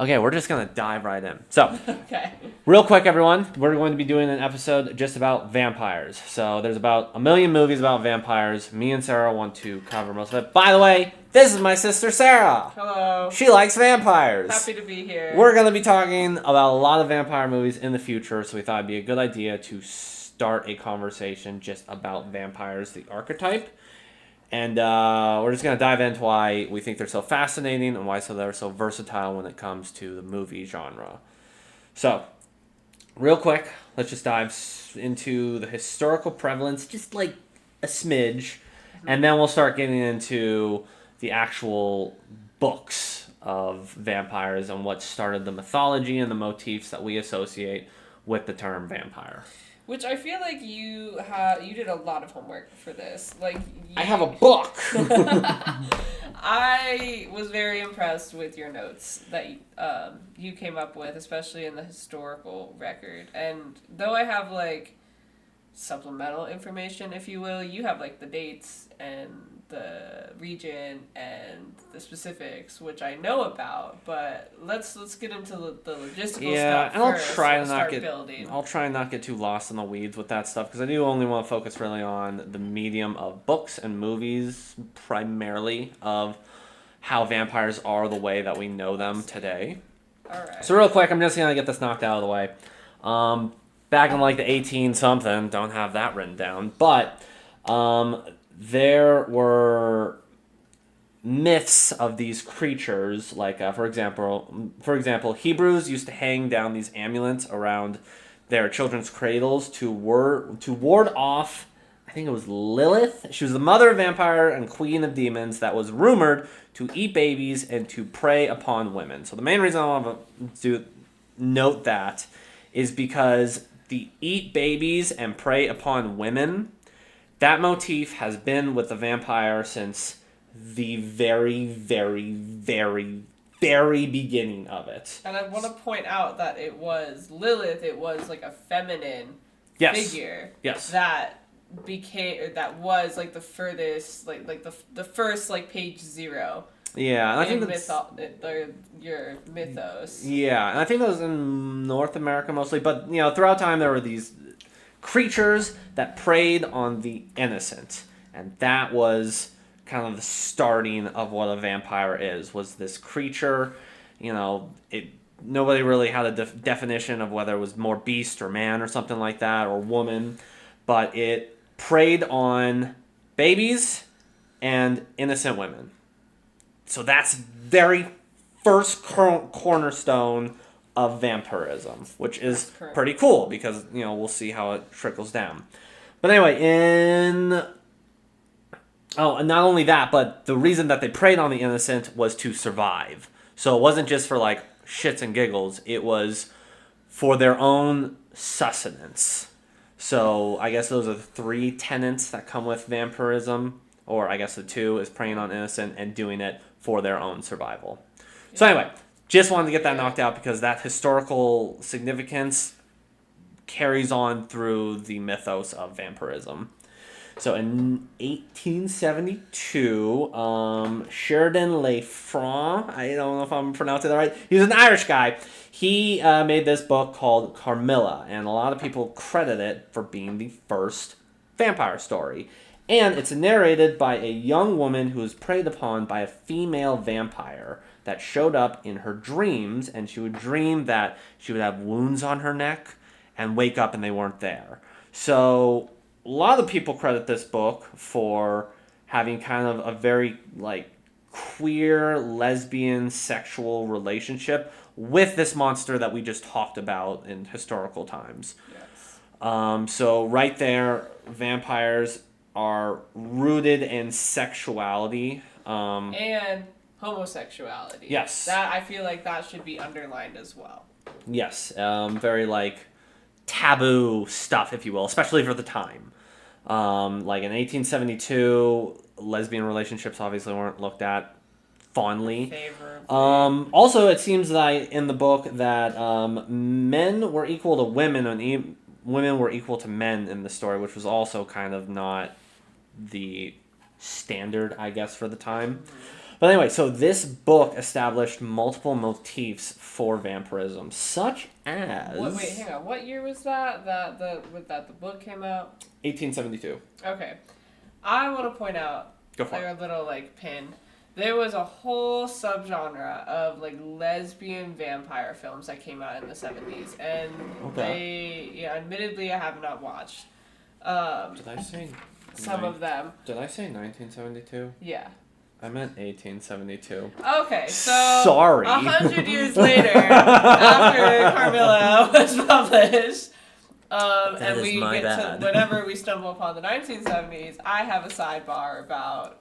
Okay, we're just going to dive right in. So, Okay. real quick, everyone, we're going to be doing an episode just about vampires. So, there's about a million movies about vampires. Me and Sarah want to cover most of it. By the way, this is my sister Sarah. Hello. She likes vampires. Happy to be here. We're going to be talking about a lot of vampire movies in the future, so we thought it'd be a good idea to start a conversation just about vampires, the archetype. And we're just going to dive into why we think they're so fascinating and why they're so versatile when it comes to the movie genre. So, real quick, let's just dive into the historical prevalence, just like a smidge, and then we'll start getting into the actual books of vampires and what started the mythology and the motifs that we associate with the term vampire. Which I feel like you did a lot of homework for this. I have a book. I was very impressed with your notes that you came up with, especially in the historical record. And though I have supplemental information, if you will, you have the dates and the region and the specifics, which I know about. But let's get into the logistical stuff and first. I'll try and not get too lost in the weeds with that stuff because I do only want to focus really on the medium of books and movies, primarily of how vampires are the way that we know them today. All right. So real quick, I'm just gonna get this knocked out of the way. Back in the 18 something, don't have that written down, but there were myths of these creatures, for example, Hebrews used to hang down these amulets around their children's cradles to ward off, I think it was Lilith. She was the mother of vampire and queen of demons that was rumored to eat babies and to prey upon women. So the main reason I want to note that is because the eat babies and prey upon women, that motif has been with the vampire since the very, very, very, very beginning of it. And I want to point out that it was Lilith. It was a feminine figure. Yes. That was the furthest, the first page 0. Yeah, and I think that's your mythos. Yeah, and I think that was in North America mostly, but throughout time there were these creatures that preyed on the innocent, and that was kind of the starting of what a vampire is. Was this creature, nobody really had a definition of whether it was more beast or man or something like that or woman, but it preyed on babies and innocent women. So that's very first cornerstone of vampirism, which is pretty cool because, we'll see how it trickles down. But anyway, and not only that, but the reason that they preyed on the innocent was to survive. So it wasn't just for shits and giggles, it was for their own sustenance. So I guess those are the 3 tenets that come with vampirism, or I guess the 2 is preying on innocent and doing it for their own survival. Yeah. So anyway, just wanted to get that knocked out because that historical significance carries on through the mythos of vampirism. So in 1872, Sheridan Le Franc, I don't know if I'm pronouncing that right, he was an Irish guy. He made this book called Carmilla, and a lot of people credit it for being the first vampire story. And it's narrated by a young woman who was preyed upon by a female vampire that showed up in her dreams, and she would dream that she would have wounds on her neck and wake up and they weren't there. So a lot of people credit this book for having kind of a very queer, lesbian, sexual relationship with this monster that we just talked about in historical times. Yes. So right there, vampires are rooted in sexuality. And homosexuality. Yes. That I feel like that should be underlined as well. Yes. Very taboo stuff, if you will, especially for the time. In 1872, lesbian relationships obviously weren't looked at fondly. Also, it seems that in the book that men were equal to women and women were equal to men in the story, which was also kind of not the standard, I guess, for the time. But anyway, so this book established multiple motifs for vampirism, such as Wait, hang on. What year was that? The book came out? 1872. Okay. I want to point out Go for like a little like pin. There was a whole subgenre of like lesbian vampire films that came out in the 70s, and admittedly I have not watched Did I say some of them. Did I say 1972? Yeah. I meant 1872. Okay, so Sorry. 100 years later, after Carmilla was published, and we get to whenever we stumble upon the 1970s, I have a sidebar about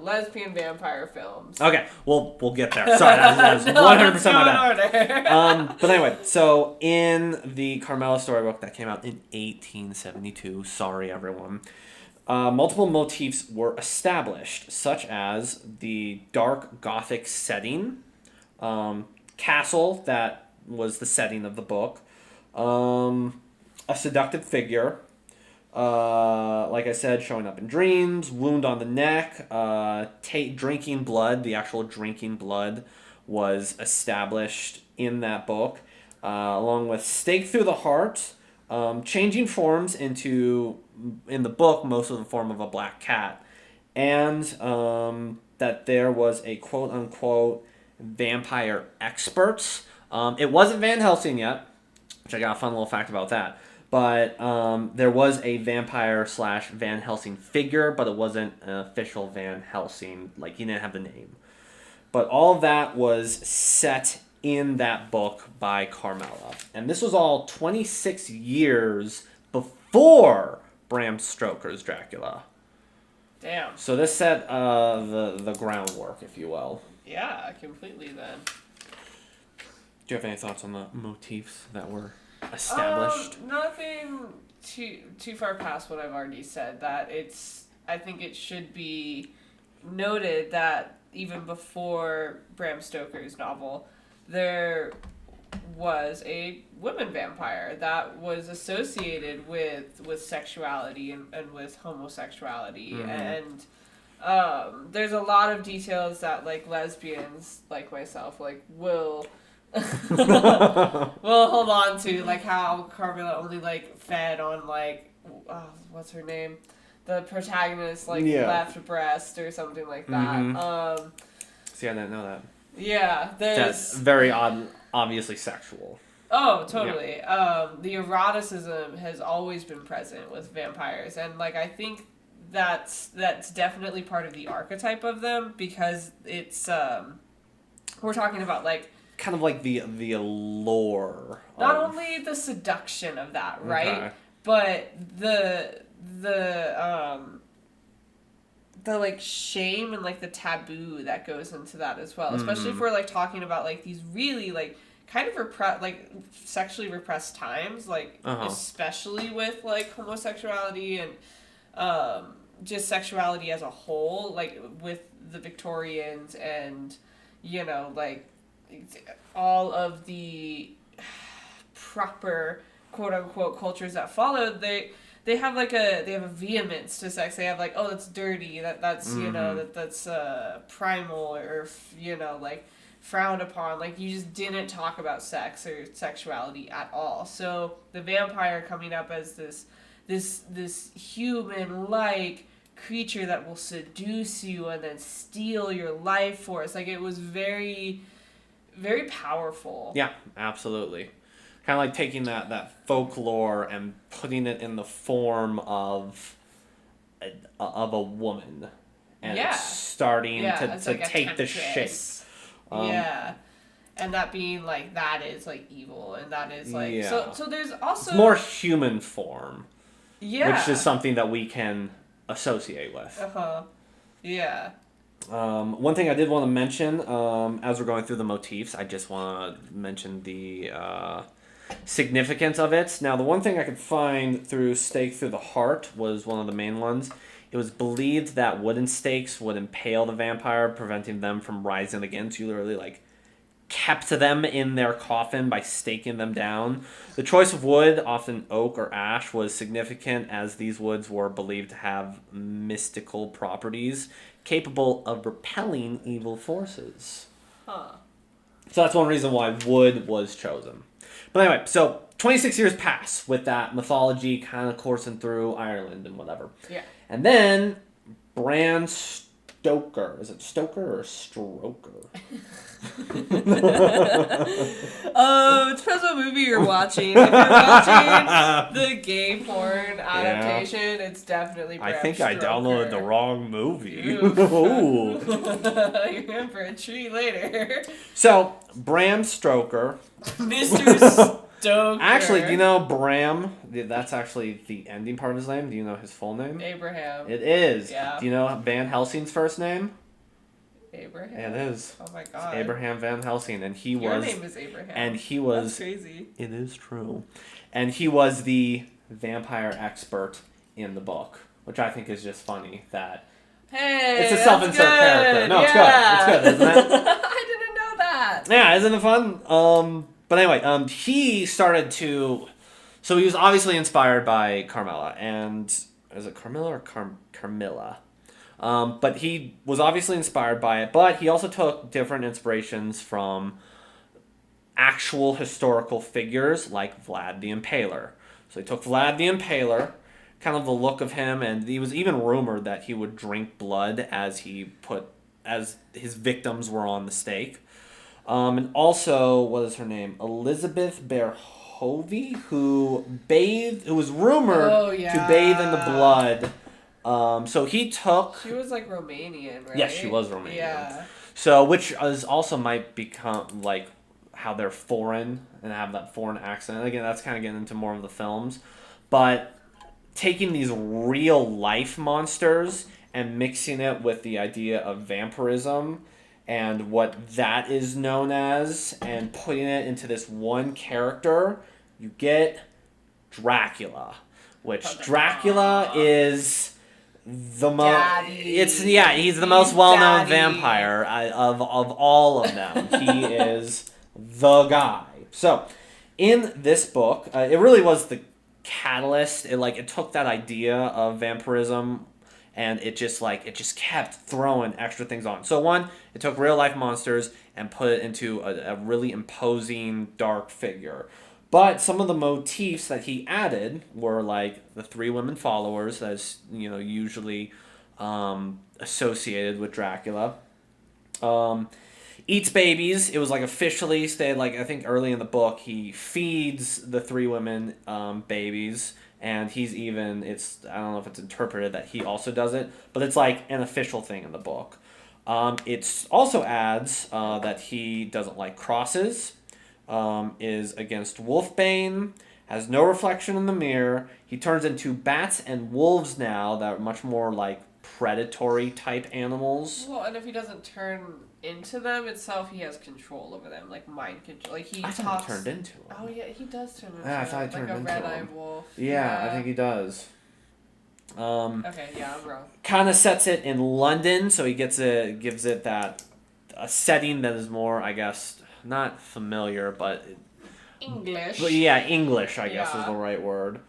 lesbian vampire films. Okay, we'll get there. Sorry, that was 100% my bad. But anyway, so in the Carmilla storybook that came out in 1872, sorry everyone, multiple motifs were established, such as the dark Gothic setting, castle that was the setting of the book, a seductive figure, like I said, showing up in dreams, wound on the neck, drinking blood. The actual drinking blood was established in that book, along with stake through the heart, changing forms into, in the book, most of the form of a black cat, and that there was a quote-unquote vampire expert. It wasn't Van Helsing yet, which I got a fun little fact about that. But there was a vampire / Van Helsing figure, but it wasn't an official Van Helsing. Like, he didn't have the name. But all of that was set in that book by Carmilla. And this was all 26 years before Bram Stoker's Dracula. Damn. So this set the groundwork, if you will. Yeah, completely then. Do you have any thoughts on the motifs that were established? Nothing too far past what I've already said. I think it should be noted that even before Bram Stoker's novel, there was a woman vampire that was associated with sexuality and with homosexualdy. Mm-hmm. And there's a lot of details that like lesbians like myself like will we'll hold on to, like how Carmilla only like fed on like what's her name, the protagonist left breast or something like that. Mm-hmm. See, I didn't know that. Yeah, that's very obviously sexual. Oh, totally. Yeah. The eroticism has always been present with vampires, and like I think that's definitely part of the archetype of them, because it's we're talking about like kind of like the allure. Not only the seduction of that, right? Okay. But the like shame and like the taboo that goes into that as well. Especially if we're like talking about like these really like kind of sexually repressed times, like especially with like homosexuality and just sexuality as a whole, like with the Victorians and like all of the proper quote unquote cultures that followed, they have a vehemence to sex. They have like, oh, that's dirty, that's that's primal, or like frowned upon. Like, you just didn't talk about sex or sexuality at all. So the vampire coming up as this human like creature that will seduce you and then steal your life force, like it was very, very powerful. Yeah, absolutely. Kind of like taking that folklore and putting it in the form of a woman, and starting to like take the shape. And that being like, that is like evil, and that is like so there's also it's more human form, which is something that we can associate with. One thing I did want to mention, as we're going through the motifs, I just want to mention the significance of it. Now, the one thing I could find through Stake Through the Heart was one of the main ones. It was believed that wooden stakes would impale the vampire, preventing them from rising again. So you literally like kept them in their coffin by staking them down. The choice of wood, often oak or ash, was significant, as these woods were believed to have mystical properties, capable of repelling evil forces. Huh. So that's one reason why wood was chosen. But anyway, so 26 years pass with that mythology kind of coursing through Ireland and whatever. Yeah. And then Bram Stoker. Is it Stoker or Stroker? It depends what movie you're watching. If you're watching the gay porn adaptation, it's definitely Bram I think Stoker. I downloaded the wrong movie. Oof. Ooh. You're in for a treat later. So, Bram Stoker. Mr. Stoker. Actually, do you know Bram? That's actually the ending part of his name. Do you know his full name? Abraham. It is. Yeah. Do you know Van Helsing's first name? Abraham. It is. Oh my It's god. Abraham Van Helsing, and he Your was. name is Abraham. And he was. That's crazy. It is true, and he was the vampire expert in the book, which I think is just funny that. Hey, It's a self-insert character. No, it's good. It's good, isn't it? I didn't know that. Yeah, isn't it fun? But anyway, he started to. So he was obviously inspired by Carmilla, and is it Carmilla or Carmilla? But he was obviously inspired by it, but he also took different inspirations from actual historical figures like Vlad the Impaler. So he took Vlad the Impaler, kind of the look of him, and he was even rumored that he would drink blood as his victims were on the stake. And also, what is her name? Elizabeth Berhovy, who was rumored to bathe in the blood. So he took. She was like Romanian, right? Yes, she was Romanian. Yeah. So, which is also might become like how they're foreign and have that foreign accent. Again, that's kind of getting into more of the films. But taking these real life monsters and mixing it with the idea of vampirism and what that is known as and putting it into this one character, you get Dracula. Which Dracula is the most. He's the most well-known vampire of all of them. He is the guy. So, in this book, it really was the catalyst. It took that idea of vampirism, and it just kept throwing extra things on. So one, it took real life monsters and put it into a really imposing dark figure. But some of the motifs that he added were like the three women followers, that's usually associated with Dracula. Eats babies. It was like officially stated, like I think early in the book, he feeds the three women babies, and he's even I don't know if it's interpreted that he also does it, but it's like an official thing in the book. It also adds that he doesn't like crosses. Is against Wolfbane, has no reflection in the mirror. He turns into bats and wolves now that are much more like predatory type animals. Well, and if he doesn't turn into them itself, he has control over them, like mind control. Like I thought he turned into them. Oh yeah, he does turn into I thought he turned like a into red-eyed wolf. Yeah, I think he does. Okay, yeah, I'm wrong. Kind of sets it in London, so he gives it that a setting that is more, I guess, not familiar, but English. But yeah, English, I guess, is the right word.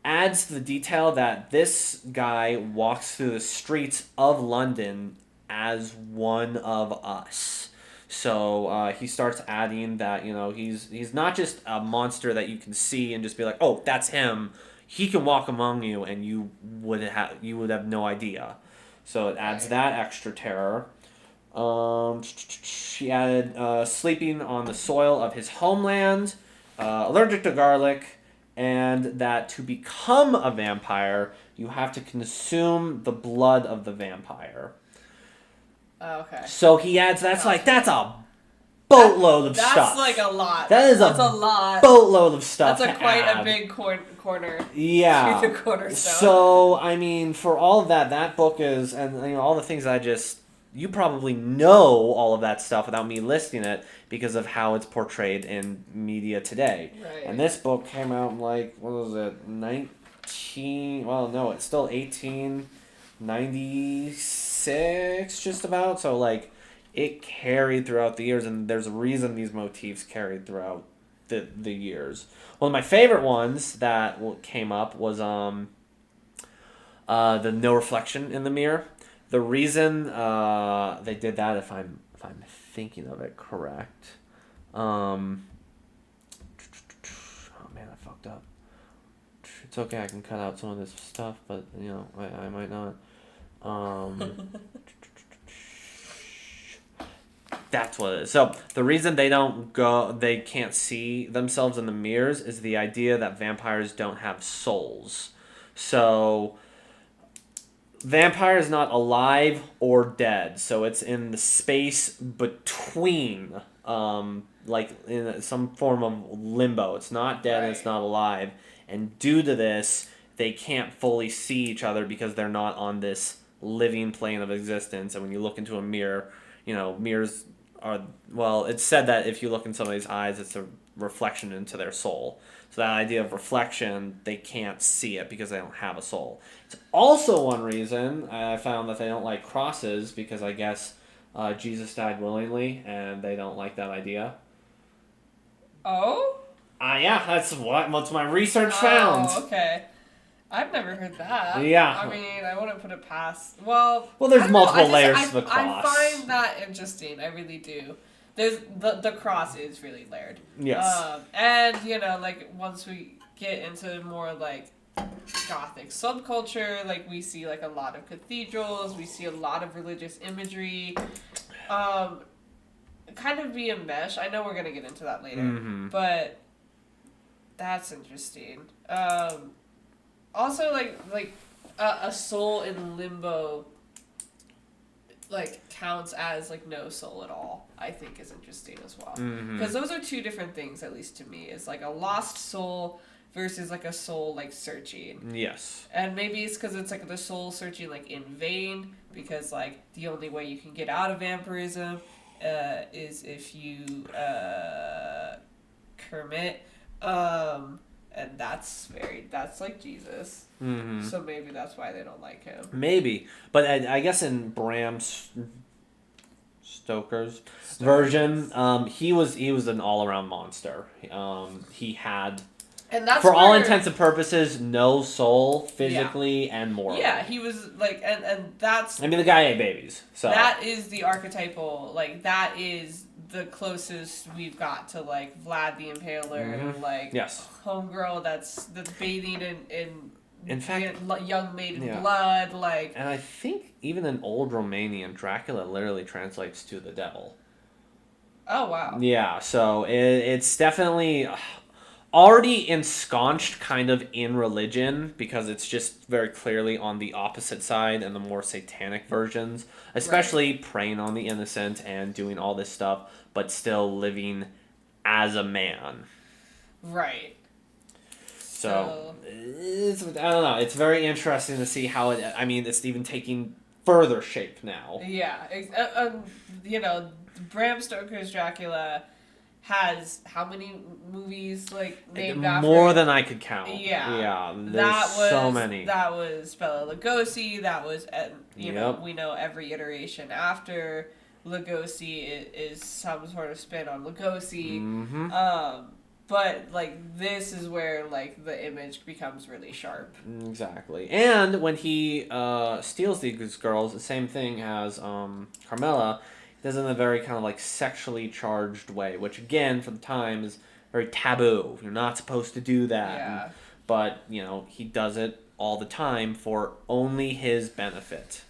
Adds the detail that this guy walks through the streets of London as one of us. So he starts adding that he's not just a monster that you can see and just be like, oh, that's him. He can walk among you, and you would have no idea. So it adds that extra terror. She added sleeping on the soil of his homeland, allergic to garlic, and that to become a vampire, you have to consume the blood of the vampire. Okay. So he adds that's a boatload of stuff. That's like a lot. That's a lot. Boatload of stuff. That's quite a big corner. Yeah. The cornerstone. So I mean, for all of that book is, and all the things you probably know all of that stuff without me listing it because of how it's portrayed in media today. Right. And this book came out in what was it, it's still 1896 just about. So it carried throughout the years, and there's a reason these motifs carried throughout the years. One of my favorite ones that came up was the no reflection in the mirror. The reason they did that, if I'm thinking of it correct, oh man, I fucked up. It's okay, I can cut out some of this stuff, but I might not. That's what it is. So the reason they can't see themselves in the mirrors is the idea that vampires don't have souls. So vampire is not alive or dead, so it's in the space between, like in some form of limbo. It's not dead and it's not alive, and due to this, they can't fully see each other because they're not on this living plane of existence. And when you look into a mirror, mirrors are, well, it's said that if you look in somebody's eyes, it's a reflection into their soul. So that idea of reflection, they can't see it because they don't have a soul. It's also one reason I found that they don't like crosses, because I guess Jesus died willingly and they don't like that idea. Oh? Yeah, that's what my research found. Oh, okay. I've never heard that. Yeah. I mean, I wouldn't put it past. Well, there's multiple layers to the cross. I find that interesting. I really do. There's the cross is really layered. Yes. And like once we get into more like Gothic subculture, like we see like a lot of cathedrals, we see a lot of religious imagery. Kind of be a mesh. I know we're gonna get into that later, but that's interesting. Also, like a soul in limbo, like counts as like no soul at all. I think is interesting as well, because those are two different things, at least to me. It's like a lost soul versus like a soul like searching. Yes. And maybe it's because it's like the soul searching like in vain, because like the only way you can get out of vampirism is if you Kermit. And that's like Jesus. So maybe that's why they don't like him. Maybe. But I guess in Bram Stoker's version, he was an all-around monster. He had, and that's for all intents and purposes, no soul physically and morally. Yeah, he was like, and that's. I mean, the guy ate babies. So that is the archetypal, like that is the closest we've got to like Vlad the Impaler, or like homegirl that's bathing in fact young maiden blood, like. And I think even in old Romanian, Dracula literally translates to the devil. Oh wow. Yeah, so it's definitely already ensconced kind of in religion, because it's just very clearly on the opposite side and the more satanic versions, especially preying on the innocent and doing all this stuff, but still living as a man. Right. So I don't know. It's very interesting to see how it. I mean, it's even taking further shape now. Yeah, Bram Stoker's Dracula has how many movies like named after? More than I could count. Yeah, there's so many. That was Bela Lugosi. That was we know every iteration after Lugosi is some sort of spin on Lugosi. But like this is where like the image becomes really sharp. Exactly, and when he steals these girls, the same thing as Carmela. Does it in a very kind of like sexually charged way, which again for the time is very taboo. You're not supposed to do that. Yeah. But he does it all the time for only his benefit.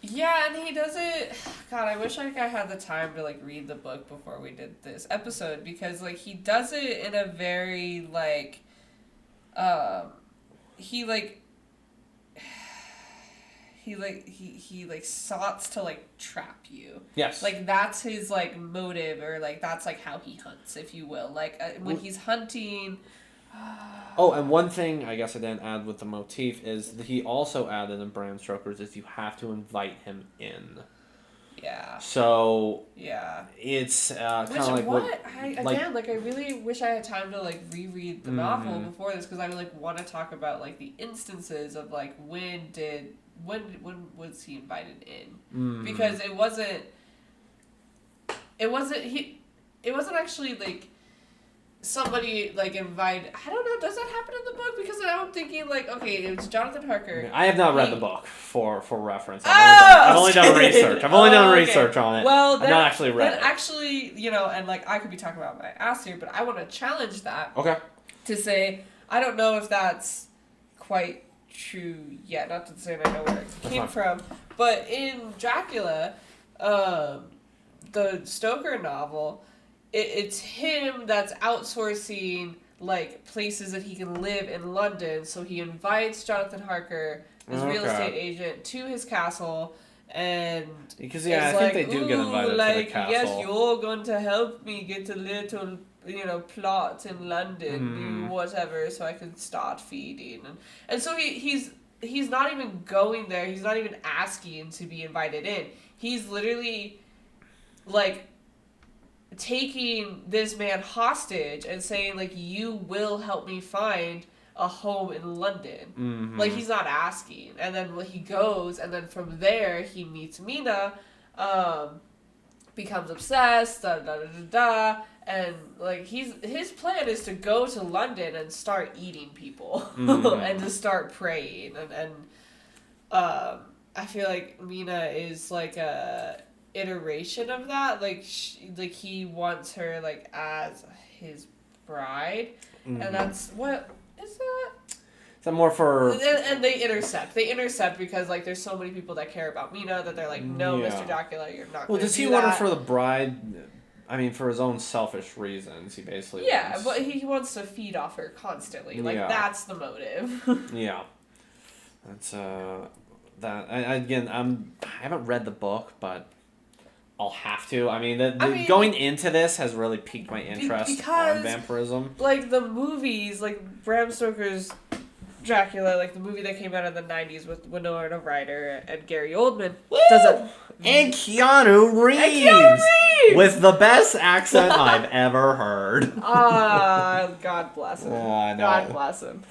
Yeah, and he does it. God, I wish like I had the time to like read the book before we did this episode, because like he does it in a very like, he soughts to like trap you. Yes. Like that's his like motive, or like that's like how he hunts, if you will. Like when he's hunting. Oh, and one thing I guess I didn't add with the motif is that he also added in Bram Stoker's is you have to invite him in. Yeah. So. Yeah. It's kind of like I really wish I had time to like reread the novel before this, because I would like want to talk about like the instances of like when was he invited in, because it wasn't actually like somebody like invite. I don't know. Does that happen in the book? Because now I'm thinking like, okay, it's Jonathan Harker. I have not read the book for reference. Oh, I've only done research. I've only done research on it. Well, I've not actually read then it. actually, you know, and like I could be talking about my ass here, but I want to challenge that. Okay. To say I don't know if that's quite true yet. Not to say I know where it came from, but in Dracula, the Stoker novel, it's him that's outsourcing like places that he can live in London. So he invites Jonathan Harker, his real estate agent, to his castle. And because I think they do get invited to the castle. Yes, you're going to help me get a little, plot in London, whatever, so I can start feeding. And so he's not even going there. He's not even asking to be invited in. He's literally like taking this man hostage and saying like, you will help me find a home in London. Like, he's not asking. And then he goes, and then from there he meets Mina, becomes obsessed, and like his plan is to go to London and start eating people and to start preying, and I feel like Mina is like a iteration of that. Like he wants her like as his bride, and that's what is that. Is that more for... And they intercept. They intercept because, like, there's so many people that care about Mina that they're like, no, Mr. Dracula, you're not going to do does he want her for the bride? I mean, for his own selfish reasons, he basically wants... but he wants to feed off her constantly. Like, that's the motive. Yeah. That's, that... I haven't read the book, but... I'll have to. I mean, going into this has really piqued my interest on vampirism. Like, the movies, like, Bram Stoker's Dracula, like the movie that came out in the 90s with Winona Ryder and Gary Oldman, and Keanu Reeves! With the best accent I've ever heard. God bless him. God bless him.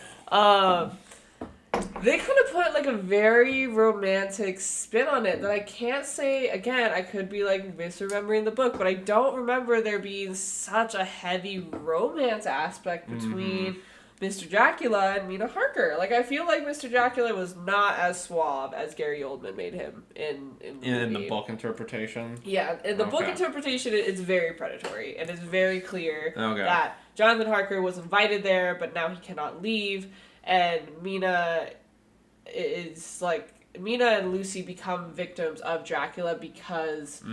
They kind of put like a very romantic spin on it that I can't say, again, I could be like misremembering the book, but I don't remember there being such a heavy romance aspect between Mr. Dracula and Mina Harker. Like, I feel like Mr. Dracula was not as suave as Gary Oldman made him in the book interpretation. Yeah, in the book interpretation, it's very predatory, and it's very clear that Jonathan Harker was invited there, but now he cannot leave, and Mina and Lucy become victims of Dracula because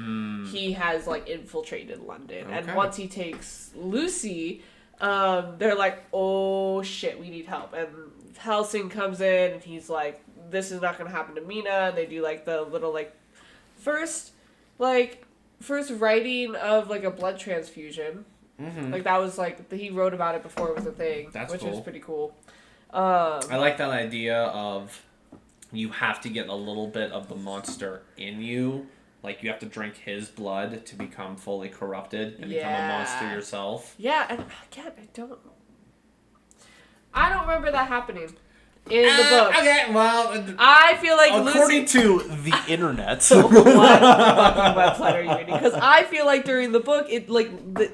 he has, like, infiltrated London. Okay. And once he takes Lucy, they're like, oh shit, we need help. And Helsing comes in, and he's like, this is not going to happen to Mina. And they do, like, the little, like, first writing of, like, a blood transfusion. Like, that was, like, he wrote about it before it was a thing. Which is pretty cool. I like that idea of you have to get a little bit of the monster in you. Like, you have to drink his blood to become fully corrupted and become a monster yourself. Yeah, and again, I don't remember that happening in the book. Okay, well... I feel like according to the internet... What fucking website are you reading? Because I feel like during the book,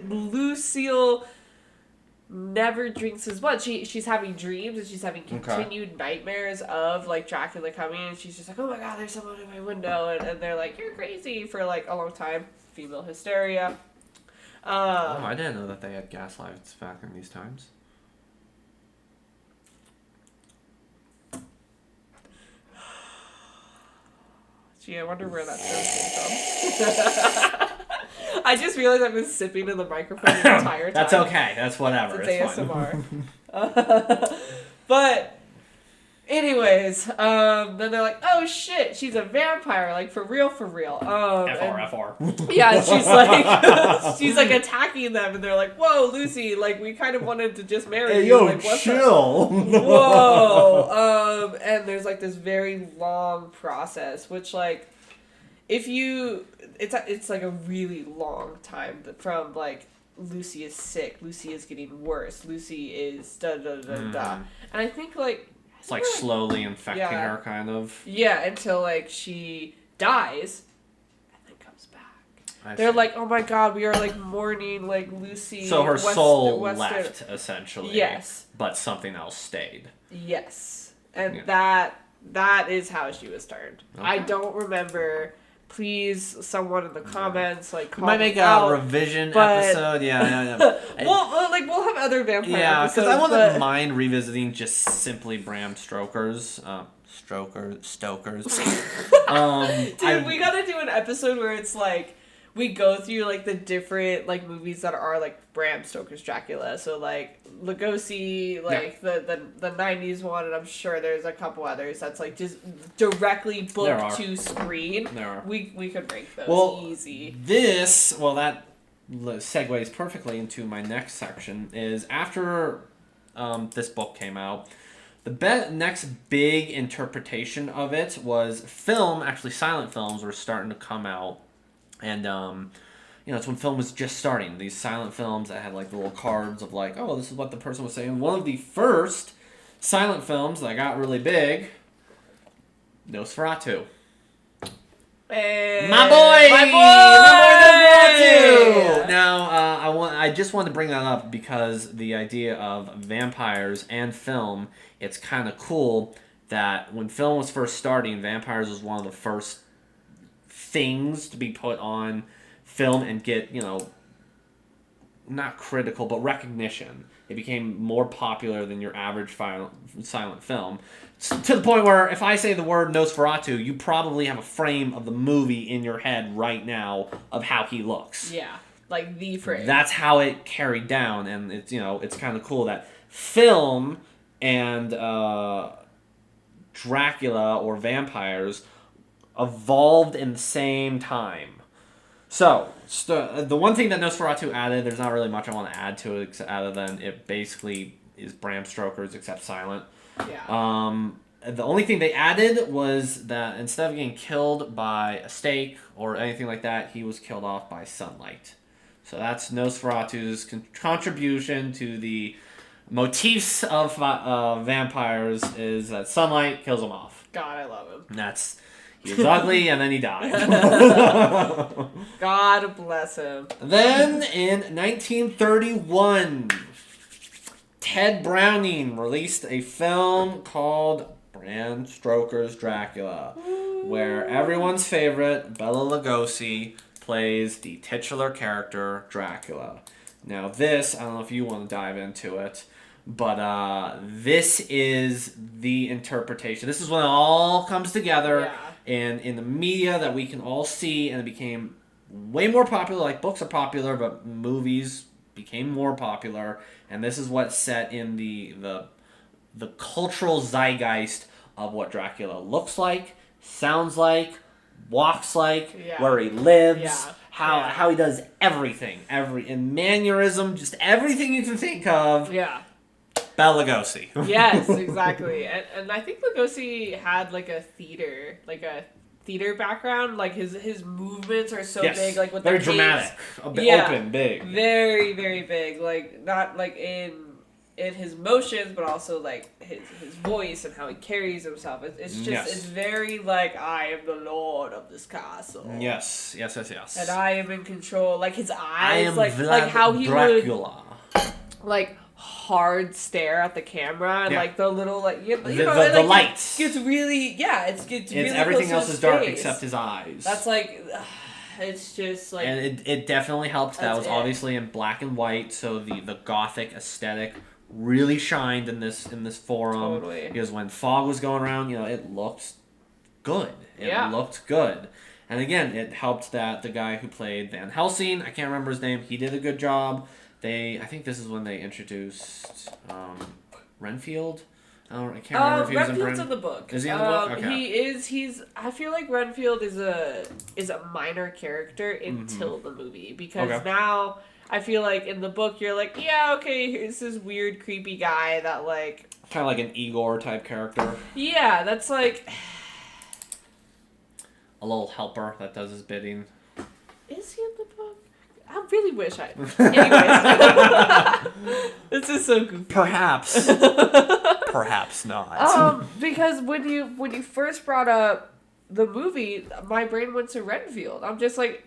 Lucille never drinks his blood. She's having dreams, and she's having continued nightmares of, like, Dracula coming, and she's just like, oh my god, there's someone in my window, and they're like, you're crazy, for, like, a long time. Female hysteria. I didn't know that they had gas lights back in these times. Gee, I wonder where that term came from. I just realized I've been sipping in the microphone the entire time. That's okay. That's whatever. It's ASMR. But, anyways, then they're like, oh shit, she's a vampire, like, for real. FR. Yeah, she's she's like attacking them, and they're like, whoa, Lucy, like, we kind of wanted to just marry you. Like, what's chill. Whoa. And there's, like, this very long process, which, like, it's like a really long time from, like, Lucy is sick, Lucy is getting worse, Lucy is da-da-da-da. And I think, like... It's, like, slowly infecting her, kind of. Yeah, until, like, she dies, and then comes back. They're see. like, oh my god, we are like mourning like Lucy. So her soul Wester. left, essentially. Yes. But something else stayed. Yes, and Yeah. that is how she was turned. Okay. I don't remember. Please, someone in the comments like We call might me make out. a revision but- episode. Yeah. We'll have other vampire Yeah, episodes. because I wouldn't but- mind revisiting just simply Bram Stoker's. Stokers. Dude, we gotta do an episode where it's like we go through like the different like movies that are like Bram Stoker's Dracula. So like Lugosi, like the 90s one, and I'm sure there's a couple others that's like just directly There book are. to screen. There are. We could rank those easy. That segues perfectly into my next section. Is after this book came out, the next big interpretation of it was film. Actually, silent films were starting to come out, and it's when film was just starting. These silent films that had like little cards of like, oh, this is what the person was saying. One of the first silent films that got really big, Nosferatu. Hey, My boy Nosferatu. Now, I just wanted to bring that up because the idea of vampires and film, it's kind of cool that when film was first starting, vampires was one of the first things to be put on film and get, not critical, but recognition. It became more popular than your average silent film. To the point where if I say the word Nosferatu, you probably have a frame of the movie in your head right now of how he looks. Yeah, like the frame. That's how it carried down, and it's kind of cool that film and Dracula or vampires evolved in the same time. So, the one thing that Nosferatu added, there's not really much I want to add to it other than it basically is Bram Stoker's except silent. Yeah. The only thing they added was that instead of getting killed by a stake or anything like that, he was killed off by sunlight. So that's Nosferatu's contribution to the motifs of vampires is that sunlight kills him off. God, I love him. And he was ugly and then he died. God bless him. Then in 1931, Ted Browning released a film called Bram Stoker's Dracula, where everyone's favorite, Bela Lugosi, plays the titular character, Dracula. Now this, I don't know if you want to dive into it, but this is the interpretation. This is when it all comes together and in the media that we can all see, and it became way more popular. Like books are popular, but movies became more popular, and this is what set in the cultural zeitgeist of what Dracula looks like, sounds like, walks like, where he lives, how he does everything, in mannerism, just everything you can think of. Yeah. Bela Lugosi. Yes, exactly. And I think Lugosi had like a theater background. Like his movements are so big, like with very the dramatic, capes. open, big, very very big. Like not like in his motions, but also like his voice and how he carries himself. It's just it's very like, I am the lord of this castle. Yes. And I am in control. Like his eyes, I am like how he Dracula. would like hard stare at the camera and like the little like the like, lights. It's really it's really everything close else to is his dark face. except his eyes. That's like it's just like, and it definitely helped. That was it. obviously in black and white, so the gothic aesthetic really shined in this forum. Totally. Because when fog was going around, it looked good. It looked good. And again, it helped that the guy who played Van Helsing, I can't remember his name, he did a good job. I think this is when they introduced Renfield. I can't remember if he was in Renfield's in the book. Is he in the book? Okay. He's. I feel like Renfield is a minor character until the movie, because now I feel like in the book you're like, yeah, okay, here's this weird creepy guy that like kind of like an Igor type character. Yeah, that's like a little helper that does his bidding. Is he in the book? I really wish I. Anyways, this is so goofy. Perhaps not. Because when you first brought up the movie, my brain went to Renfield. I'm just like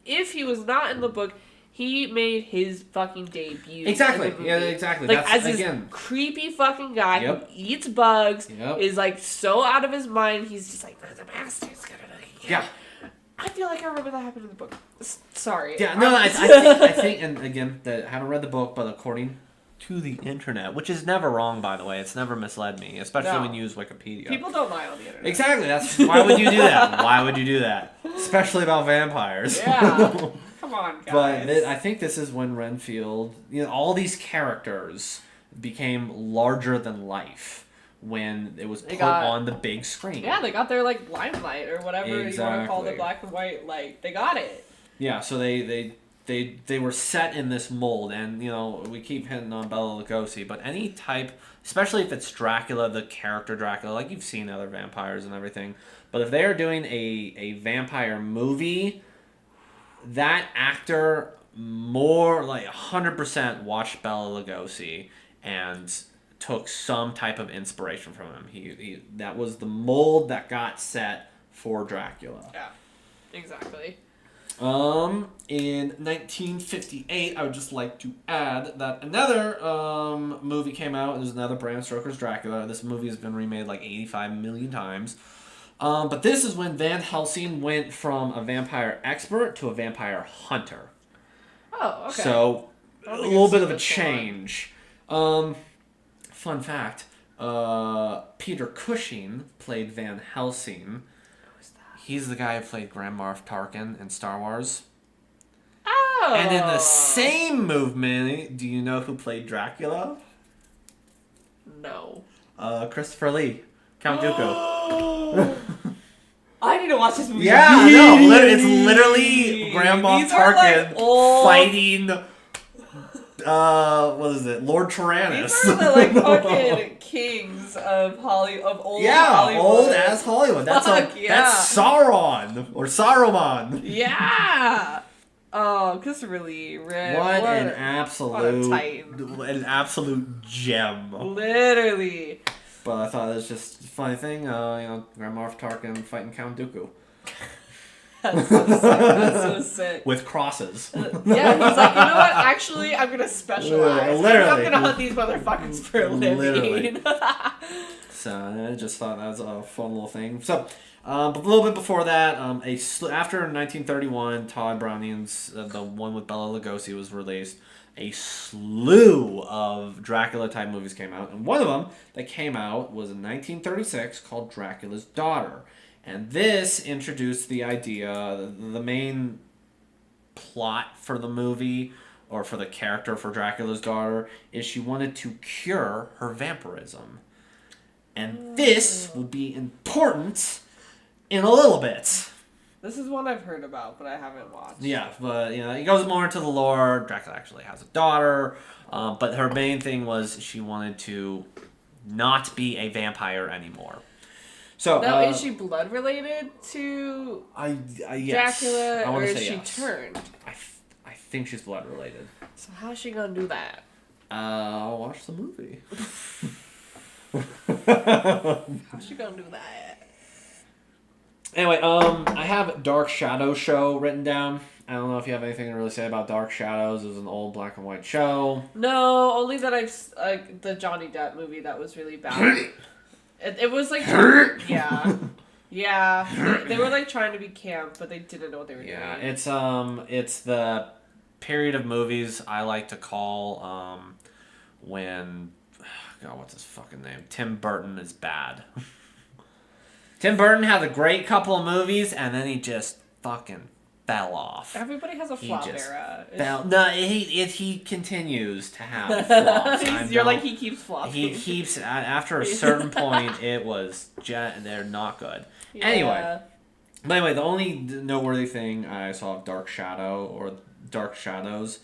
if he was not in the book, he made his fucking debut. Exactly. In the movie. Yeah, exactly. Like, That's, as again, this creepy fucking guy Yep. who eats bugs, Yep. is like so out of his mind, he's just like, the master's gonna yeah. I feel like I remember that happened in the book. Sorry. Yeah, no, I think, and again, I haven't read the book, but according to the internet, which is never wrong, by the way, it's never misled me, especially No. when you use Wikipedia. People don't lie on the internet. Exactly. That's why would you do that? Why would you do that? Especially about vampires. Yeah. Come on, guys. But I think this is when Renfield, all these characters became larger than life when it was put on the big screen. Yeah, they got their like limelight or whatever you want to call the Exactly. black and white light. They got it. Yeah, so they were set in this mold, and we keep hitting on Bela Lugosi, but any type, especially if it's Dracula, the character Dracula, like you've seen other vampires and everything, but if they are doing a vampire movie, that actor more like 100% watched Bela Lugosi and took some type of inspiration from him. He that was the mold that got set for Dracula. Yeah, exactly. In 1958, I would just like to add that another movie came out. It was another Bram Stoker's Dracula. This movie has been remade like 85 million times. But this is when Van Helsing went from a vampire expert to a vampire hunter. Oh, okay. So, a little bit of a change. Fun fact, Peter Cushing played Van Helsing. Who's that? He's the guy who played Grand Moff Tarkin in Star Wars. Oh. And in the same movement, do you know who played Dracula? No. Christopher Lee, Count Dooku. I need to watch this movie. Yeah, no, it's literally Grand Moff These are, Tarkin like, old- fighting. What is it? Lord Tyrannus. These are the like fucking kings of old Hollywood. old ass Hollywood. That's Fuck, yeah. that's Sauron or Saruman. Yeah. Oh, Christopher Lee, What an absolute titan. an absolute gem. Literally. But I thought it was just a funny thing. Grand Moff Tarkin fighting Count Dooku That's so sick. That's so sick. with crosses. Yeah, he's like, you know what? Actually, I'm gonna specialize. Literally. I'm gonna hunt these motherfuckers for a living. Literally. So I just thought that was a fun little thing. So, but a little bit before that, after 1931, Todd Browning's the one with Bela Lugosi was released. A slew of Dracula type movies came out, and one of them that came out was in 1936 called Dracula's Daughter. And this introduced the idea, the main plot for the movie, or for the character for Dracula's Daughter, is she wanted to cure her vampirism. And this will be important in a little bit. This is one I've heard about, but I haven't watched. Yeah, but it goes more into the lore. Dracula actually has a daughter, but her main thing was she wanted to not be a vampire anymore. So now, is she blood related to yes. Dracula, I or wanna is say she yes. turned? I think she's blood related. So how's she gonna do that? I'll watch the movie. How's she gonna do that? Anyway, I have Dark Shadow show written down. I don't know if you have anything to really say about Dark Shadows. It was an old black and white show. No, only that I've the Johnny Depp movie that was really bad. It was like yeah. They were like trying to be camp, but they didn't know what they were Yeah, doing. it's the period of movies I like to call when God, what's his fucking name? Tim Burton is bad. Tim Burton had a great couple of movies, and then he just fucking fell off. Everybody has a flop era. No, he continues to have flops. You're like, he keeps flopping. He keeps after a certain point. It was they're not good. Yeah. Anyway, the only noteworthy thing I saw of Dark Shadow or Dark Shadows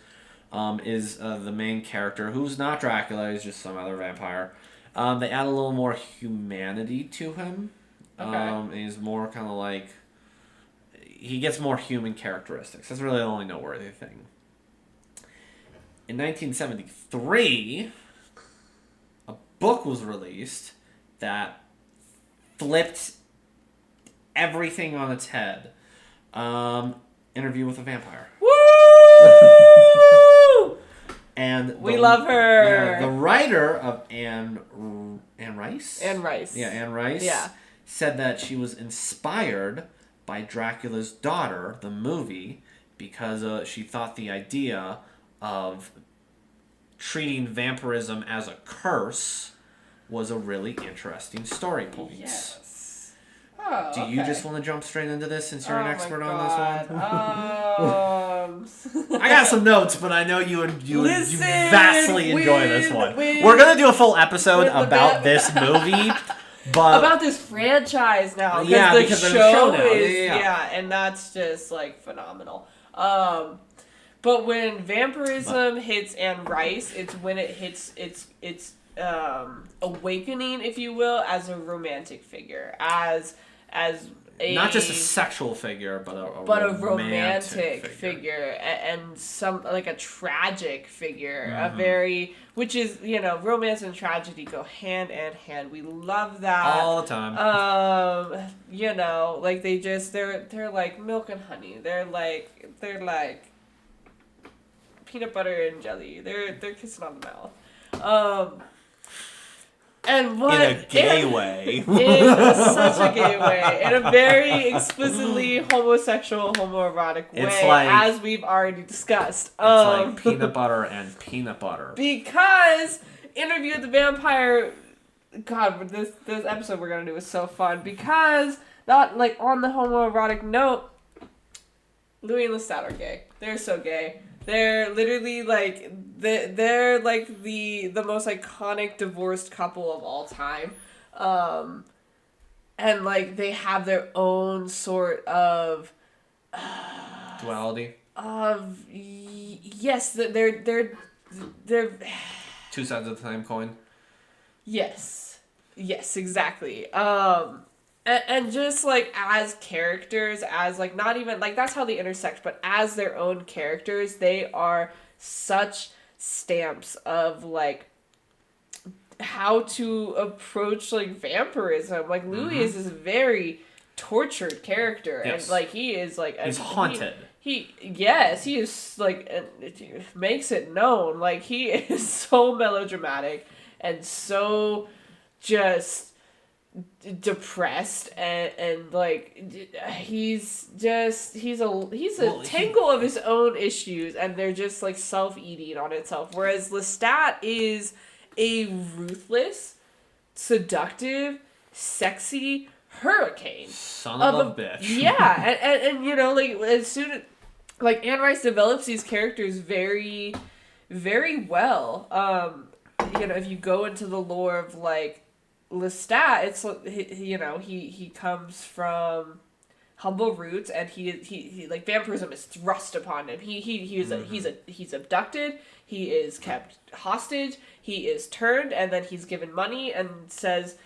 is the main character, who's not Dracula. He's just some other vampire. They add a little more humanity to him. Okay. He's more kind of like, he gets more human characteristics. That's really the only noteworthy thing. In 1973, a book was released that flipped everything on its head. Interview with a Vampire. Woo! And we love her. Yeah, the writer of Anne Rice? Anne Rice. Yeah, Anne Rice. Yeah. Said that she was inspired by Dracula's Daughter, the movie, because she thought the idea of treating vampirism as a curse was a really interesting story point. Yes. Oh, Do you just want to jump straight into this since you're an expert on this one? I got some notes, but I know you vastly enjoy this one. We're gonna do a full episode about this movie, but about this franchise now. Yeah, because the show now. Yeah, and that's just like phenomenal. But when vampirism hits Anne Rice, it's when it hits its awakening, if you will, as a romantic figure, as a, not just a sexual figure, but a romantic figure, and some like a tragic figure, a very, which is, you know, romance and tragedy go hand in hand. We love that all the time. You know, like they're like milk and honey. They're like peanut butter and jelly. They're kissing on the mouth. And what in a gay way. In such a gay way. In a very explicitly homosexual, homoerotic way, like, as we've already discussed. It's like peanut butter and peanut butter. Because Interview with the Vampire, God, this episode we're gonna do is so fun. Because, not like on the homoerotic note, Louis and Lestat are gay. They're so gay. They're literally like they're like the most iconic divorced couple of all time, and like they have their own sort of duality. Yes, they're two sides of the same coin. Yes, exactly. And just, like, as characters, as, like, not even, like, that's how they intersect, but as their own characters, they are such stamps of, like, how to approach, like, vampirism. Like, Louis is this very tortured character, yes. And, like, he is, like... He's haunted. He is, like, it makes it known. Like, he is so melodramatic and so just... depressed and like he's a tangle of his own issues, and they're just like self-eating on itself, whereas Lestat is a ruthless, seductive, sexy hurricane son of a bitch. Yeah. and you know, like, as soon as like Anne Rice develops these characters very, very well. You know, if you go into the lore of like Lestat, it's, you know, he comes from humble roots, and he like vampirism is thrust upon him. He's abducted, he is kept hostage, he is turned, and then he's given money and says,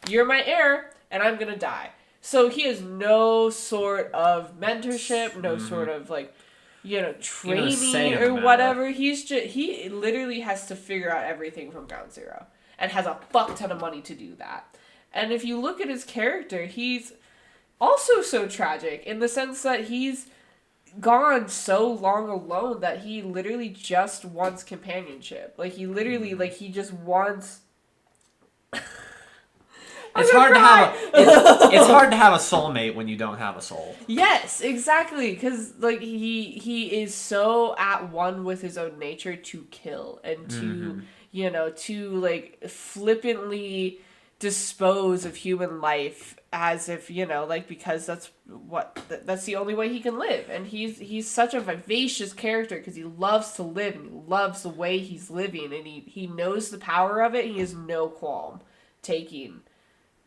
"You're my heir, and I'm gonna die." So he has no sort of mentorship, no sort of like, you know, training or whatever. He literally has to figure out everything from ground zero. And has a fuck ton of money to do that. And if you look at his character, he's also so tragic in the sense that he's gone so long alone that he literally just wants companionship. Like, he literally, like, he just wants... It's hard to have a soulmate when you don't have a soul. Yes, exactly. Because, like, he is so at one with his own nature to kill and to... you know, to, like, flippantly dispose of human life as if, you know, like, because that's the only way he can live. And he's such a vivacious character because he loves to live and he loves the way he's living, and he knows the power of it. He has no qualm taking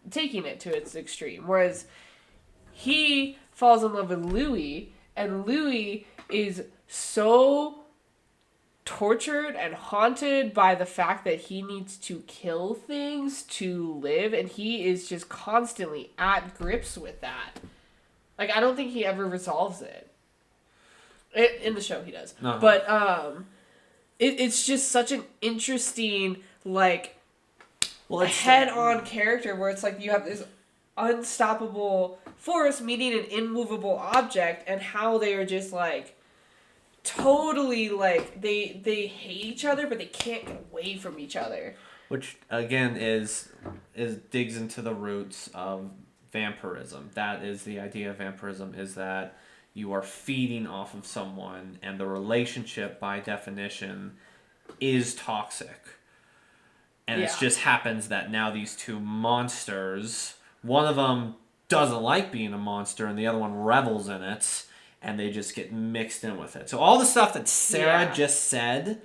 it to its extreme. Whereas he falls in love with Louis, and Louis is so tortured and haunted by the fact that he needs to kill things to live, and he is just constantly at grips with that. Like, I don't think he ever resolves it. In the show he does. No. But it's just such an interesting, like, head-on character where it's like you have this unstoppable force meeting an immovable object, and how they are just like totally like they hate each other, but they can't get away from each other. Which again is digs into the roots of vampirism. That is the idea of vampirism, is that you are feeding off of someone, and the relationship by definition is toxic. And it just happens that now these two monsters, one of them doesn't like being a monster and the other one revels in it, and they just get mixed in with it. So all the stuff that Sarah just said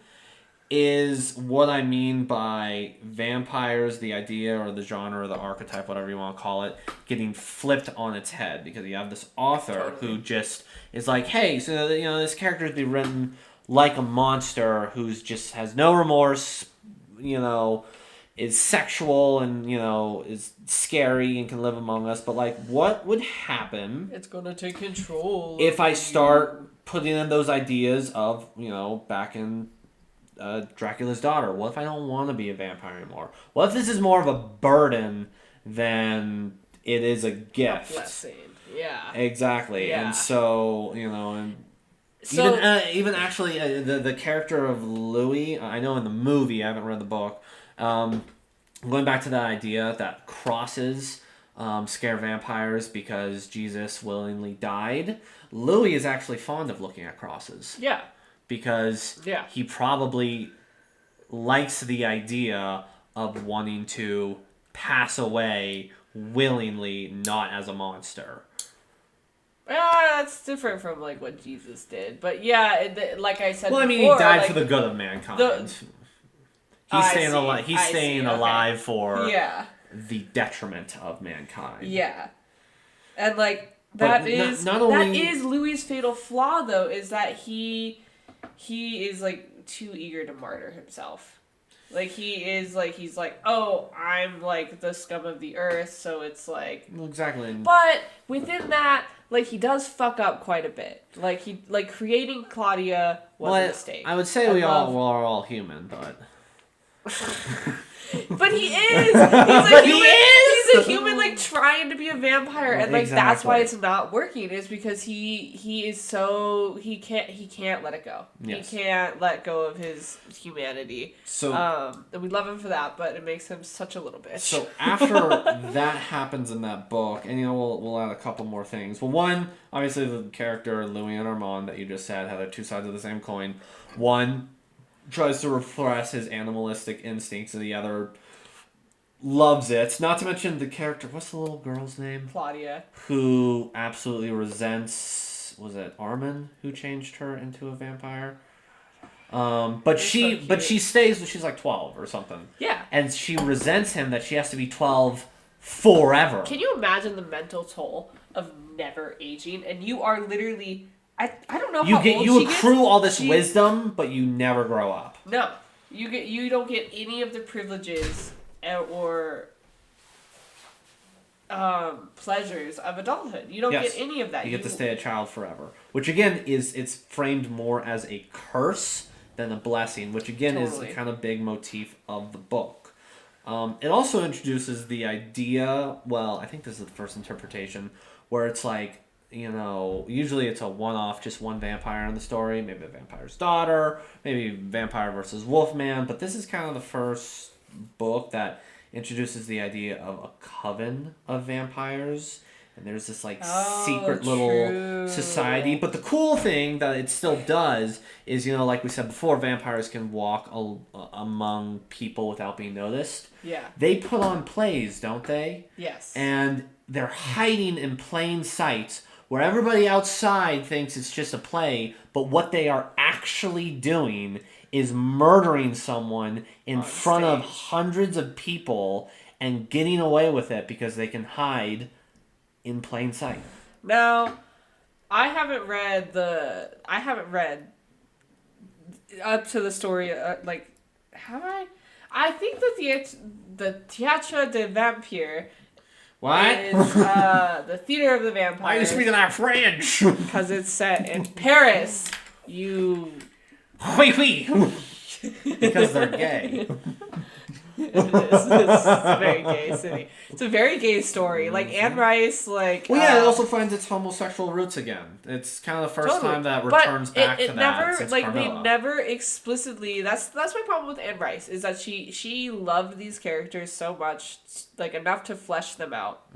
is what I mean by vampires, the idea or the genre or the archetype, whatever you want to call it, getting flipped on its head, because you have this author who just is like, hey, so this character is be written like a monster who's just has no remorse, is sexual and is scary and can live among us, but like, what would happen? It's gonna take control if I start putting in those ideas of back in Dracula's Daughter. What if I don't want to be a vampire anymore? What if this is more of a burden than it is a gift? A blessing. Yeah. Exactly. Yeah. And so, even actually the character of Louis, I know in the movie, I haven't read the book, going back to that idea that crosses scare vampires because Jesus willingly died, Louis is actually fond of looking at crosses. Yeah. Because he probably likes the idea of wanting to pass away willingly, not as a monster. That's different from like what Jesus did, but like I said. Well, I mean, before, he died for the good of mankind. He's staying alive. He's staying alive for the detriment of mankind. Yeah, and like that is Louis' fatal flaw, though, is that he is like too eager to martyr himself. Like he's like, oh, I'm like the scum of the earth, so it's like exactly. But within that, like he does fuck up quite a bit. Like creating Claudia was a mistake. I would say we are all human, but. But he is. He's a human, like trying to be a vampire, and like that's why it's not working. Is because he is so he can't let it go. Yes. He can't let go of his humanity. So and we love him for that, but it makes him such a little bitch. So after that happens in that book, and we'll add a couple more things. Well, one, obviously the character Louis and Armand that you just said have two sides of the same coin. One tries to repress his animalistic instincts, and the other loves it. Not to mention the character, what's the little girl's name? Claudia. Who absolutely resents, was it Armin who changed her into a vampire? But she stays when she's like 12 or something. Yeah. And she resents him that she has to be 12 forever. Can you imagine the mental toll of never aging? And you are literally... I don't know how old she gets. You accrue all this wisdom, but you never grow up. No. You don't get any of the privileges or pleasures of adulthood. You don't get any of that. You get to stay a child forever. Which again it's framed more as a curse than a blessing, which again is a kind of big motif of the book. It also introduces the idea, well, I think this is the first interpretation, where it's like, usually it's a one-off, just one vampire in the story, maybe a vampire's daughter, maybe vampire versus Wolfman, but this is kind of the first book that introduces the idea of a coven of vampires, and there's this secret little society. But the cool thing that it still does is, like we said before, vampires can walk among people without being noticed. Yeah. They put on plays, don't they? Yes. And they're hiding in plain sight, where everybody outside thinks it's just a play, but what they are actually doing is murdering someone in front of hundreds of people and getting away with it because they can hide in plain sight. Now, I haven't read up to the story, have I? I think that the Théâtre des Vampires... What? Is the Theater of the Vampires. Why are you speaking that French? Because it's set in Paris. Oui, oui. Because they're gay. It is. It's a very gay city. It's a very gay story. Like Anne Rice, like Well, yeah, it also finds its homosexual roots again. It's kind of the first totally. time that But returns back it to that never since like Carmilla. they never explicitly. That's my problem with Anne Rice is that she loved these characters so much, like enough to flesh them out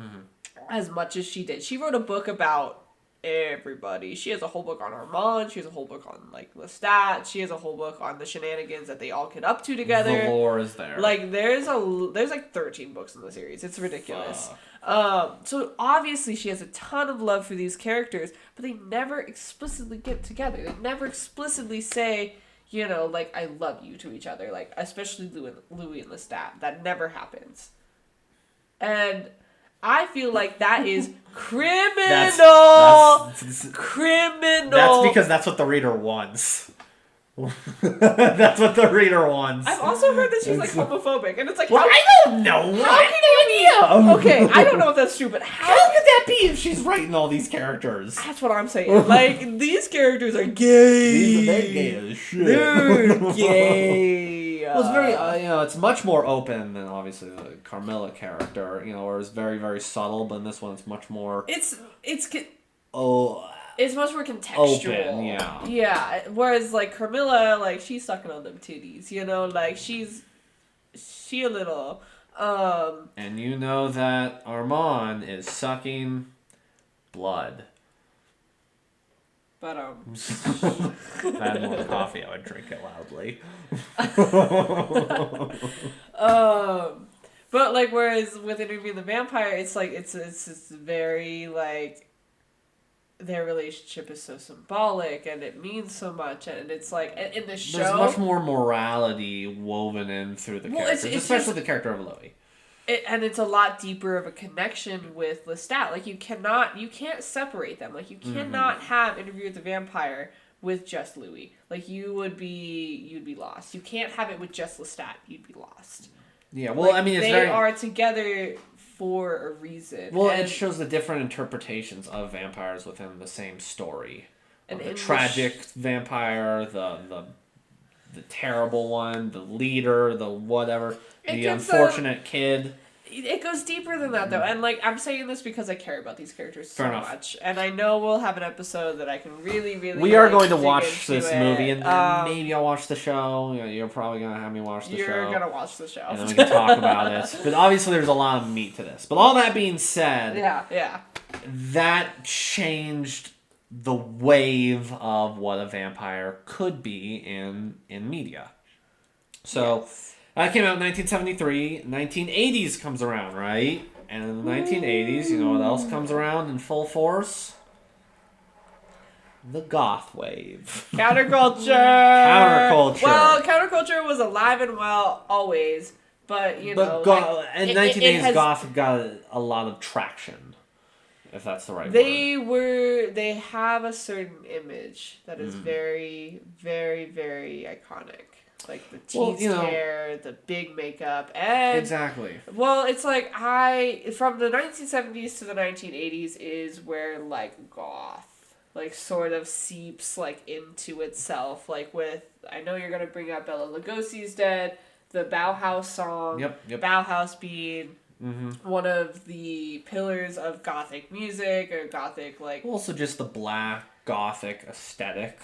as much as she did. She wrote a book about everybody. She has a whole book on Armand. She has a whole book on like Lestat. She has a whole book on the shenanigans that they all get up to together. The lore is there. Like there's like 13 books in the series. It's ridiculous. Fuck. So obviously she has a ton of love for these characters, but they never explicitly get together. They never explicitly say, you know, like I love you to each other. Like especially Louis and Lestat. That never happens. And I feel like that is criminal. Criminal. That's because that's what the reader wants. That's what the reader wants. I've also heard that she's like homophobic, and it's like, Well, how, I don't know. how can you? Okay, I don't know if that's true, but How could that be if she's writing all these characters? That's what I'm saying. Like these characters are gay. They're gay as shit. They're gay. Well, it's very, it's much more open than obviously the Carmilla character, where it's very, very subtle, but in this one it's much more, It's oh, it's much more contextual. open, yeah. Yeah. Whereas like Carmilla, like she's sucking on them titties, like she a little, and you know that Armand is sucking blood. but If I had more coffee, I would drink it loudly. But like whereas with Interview with the Vampire, it's like it's very like their relationship is so symbolic and it means so much, and it's like in the show There's much more morality woven in through the characters, especially the character of Louis. And it's a lot deeper of a connection with Lestat. Like you can't separate them. Like you cannot have Interview with the Vampire with just Louis. Like you'd be lost. You can't have it with just Lestat. You'd be lost. Yeah, well, like, it's they are together for a reason. Well, and it shows the different interpretations of vampires within the same story. And the tragic vampire, the terrible one, the leader, the whatever, the unfortunate kid. It goes deeper than that, though. And, like, I'm saying this because I care about these characters so Fair enough. much. And I know we'll have an episode that I can really, really We are going to dig watch into this it. movie, and then maybe I'll watch the show. You're probably going to have me watch the show. You're going to watch the show. And then we can talk about it. But obviously there's a lot of meat to this. But all that being said, yeah. that changed the wave of what a vampire could be in media. So... Yes. That came out in 1973. 1980s comes around, right? And in the 1980s, you know what else comes around in full force? The goth wave. Counterculture! Counterculture. Well, counterculture was alive and well always, but, In it 1980s, has, goth got a lot of traction, if that's the right word. They have a certain image that is very, very, very iconic. Like the teased hair, the big makeup, and... Exactly. Well, it's like from the 1970s to the 1980s is where, like, goth, like, sort of seeps, like, into itself. Like, with... I know you're going to bring up Bela Lugosi's dead, the Bauhaus song. Yep. Bauhaus being one of the pillars of gothic music, or gothic, like... Also just the black gothic aesthetic.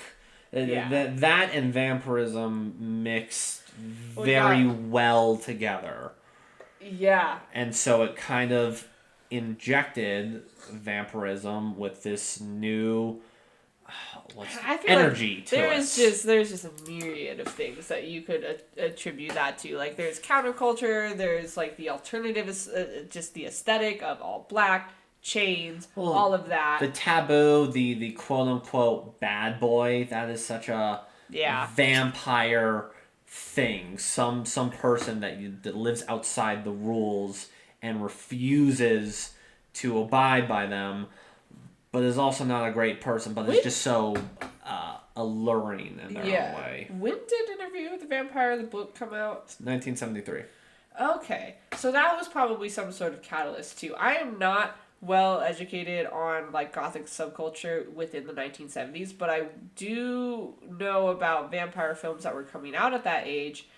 Yeah. That and vampirism mixed very well together. Yeah. And so it kind of injected vampirism with this new energy to it. There's just a myriad of things that you could attribute that to. Like there's counterculture, there's like the alternative, just the aesthetic of all black, chains, all of that. The taboo, the quote unquote bad boy, that is such a vampire thing. Some person that lives outside the rules and refuses to abide by them, but is also not a great person, but is just so alluring in their own way. When did Interview with the Vampire, the book, come out? 1973. Okay. So that was probably some sort of catalyst too. I am not well educated on like gothic subculture within the 1970s, but I do know about vampire films that were coming out at that age.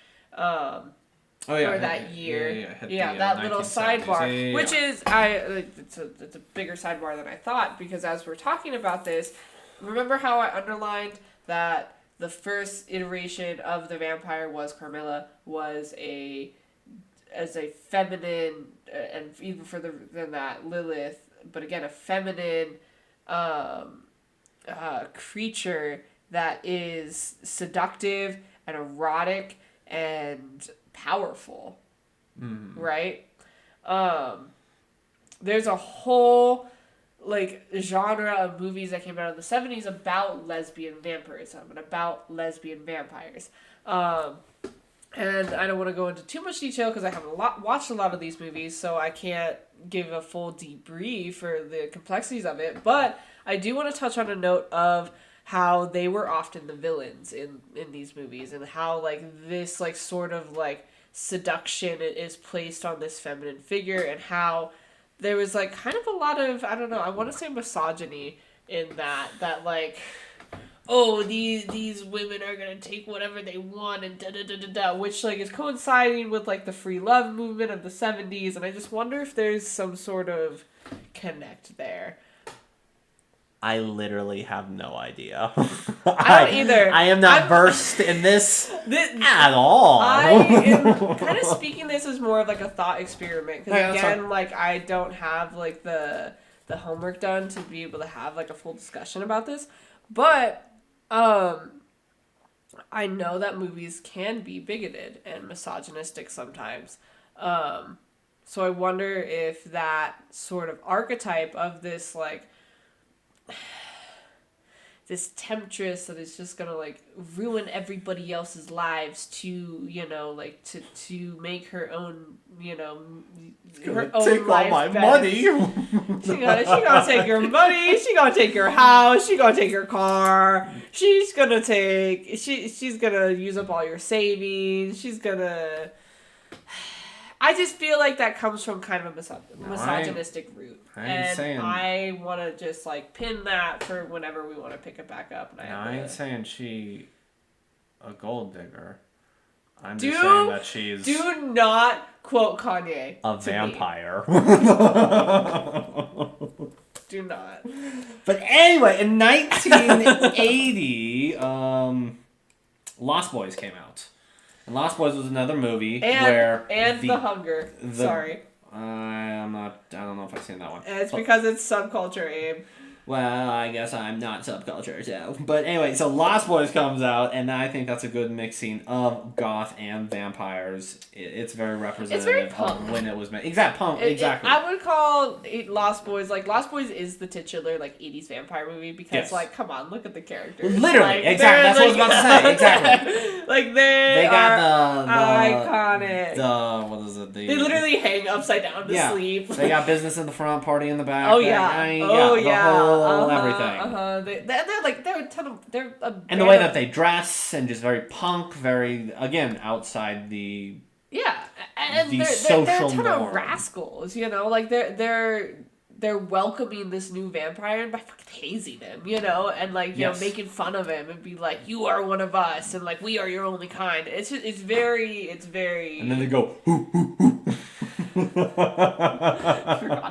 Oh yeah, or that year. hit Yeah, the, that little 1970s. sidebar, Yeah. which is it's a bigger sidebar than I thought, because as we're talking about this, remember how I underlined that the first iteration of the vampire was Carmilla was as a feminine, and even further than that, Lilith, but again a feminine creature that is seductive and erotic and powerful, right? There's a whole like genre of movies that came out in the 70s about lesbian vampirism and about lesbian vampires. And I don't want to go into too much detail because I haven't watched a lot of these movies, so I can't give a full debrief for the complexities of it. But I do want to touch on a note of how they were often the villains in these movies, and how like this like sort of like seduction is placed on this feminine figure, and how there was like kind of a lot of, I don't know, I want to say misogyny in that like, oh, these women are gonna take whatever they want and da da da da da, which like is coinciding with like the free love movement of the 70s, and I just wonder if there's some sort of connect there. I literally have no idea. I don't either. I am not versed in this at all. I am kind of speaking this as more of like a thought experiment, because Yeah, again, like I don't have like the homework done to be able to have like a full discussion about this, but I know that movies can be bigoted and misogynistic sometimes. So I wonder if that sort of archetype of this like this temptress that is just gonna like ruin everybody else's lives to, you know, like to make her own, you know, her own take all my money. she gonna take your money. She gonna take your house. She gonna take your car. She's gonna use up all your savings. She's gonna. I just feel like that comes from kind of a misogynistic root. I want to just like pin that for whenever we want to pick it back up. And I ain't saying she a gold digger. I'm just saying that she's... Do not quote Kanye. A vampire. Do not. But anyway, in 1980, Lost Boys came out. And Lost Boys was another movie where... The Hunger. Sorry. I don't know if I've seen that one. And it's because it's subculture, Abe. Well, I guess I'm not subculture, so. But anyway, so Lost Boys comes out, and I think that's a good mixing of goth and vampires. It's very representative of when it was made. Exactly. I would call Lost Boys, like, Lost Boys is the titular, like, 80s vampire movie, because, like, come on, look at the characters. Literally, like, exactly. That's what I was about to say. Exactly. Like, they got iconic. What is it? They literally hang upside down to sleep. They got business in the front, party in the back. Oh, yeah. Everything. And the way that they dress and just very punk, very again outside the and they're a ton of rascals, you know, like they're welcoming this new vampire by fucking hazing him, you know, and like you know making fun of him and be like, you are one of us, and like we are your only kind. It's very. And then they go. Forgot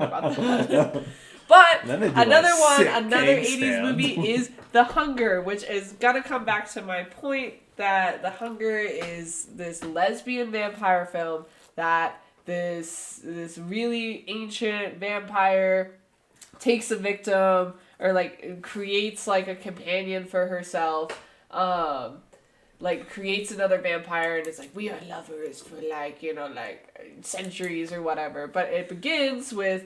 about that. But another 80s movie is The Hunger, which is gonna come back to my point that The Hunger is this lesbian vampire film that this really ancient vampire takes a victim or like creates like a companion for herself, like creates another vampire and it's like we are lovers for like, you know, like centuries or whatever. But it begins with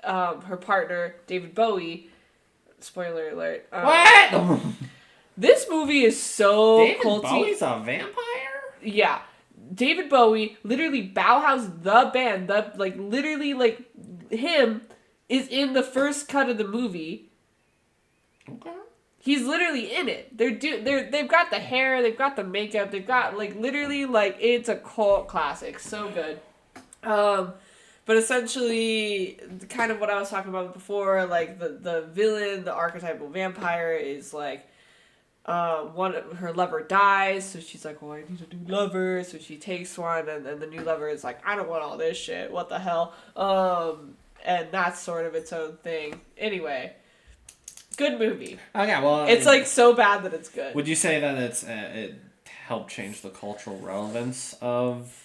her partner, David Bowie. Spoiler alert. What? This movie is so David culty. Bowie's a vampire? Yeah. David Bowie, literally Bauhaus, the band, literally, like, him is in the first cut of the movie. Okay. He's literally in it. They've got the hair, they've got the makeup, they've got, like, literally, like, it's a cult classic. So good. But essentially, kind of what I was talking about before, like, the villain, the archetypal vampire is, like, her lover dies, so she's like, well, I need a new lover, so she takes one, and then the new lover is like, I don't want all this shit, what the hell, and that's sort of its own thing. Anyway, good movie. Okay, well, It's like so bad that it's good. Would you say that it helped change the cultural relevance of?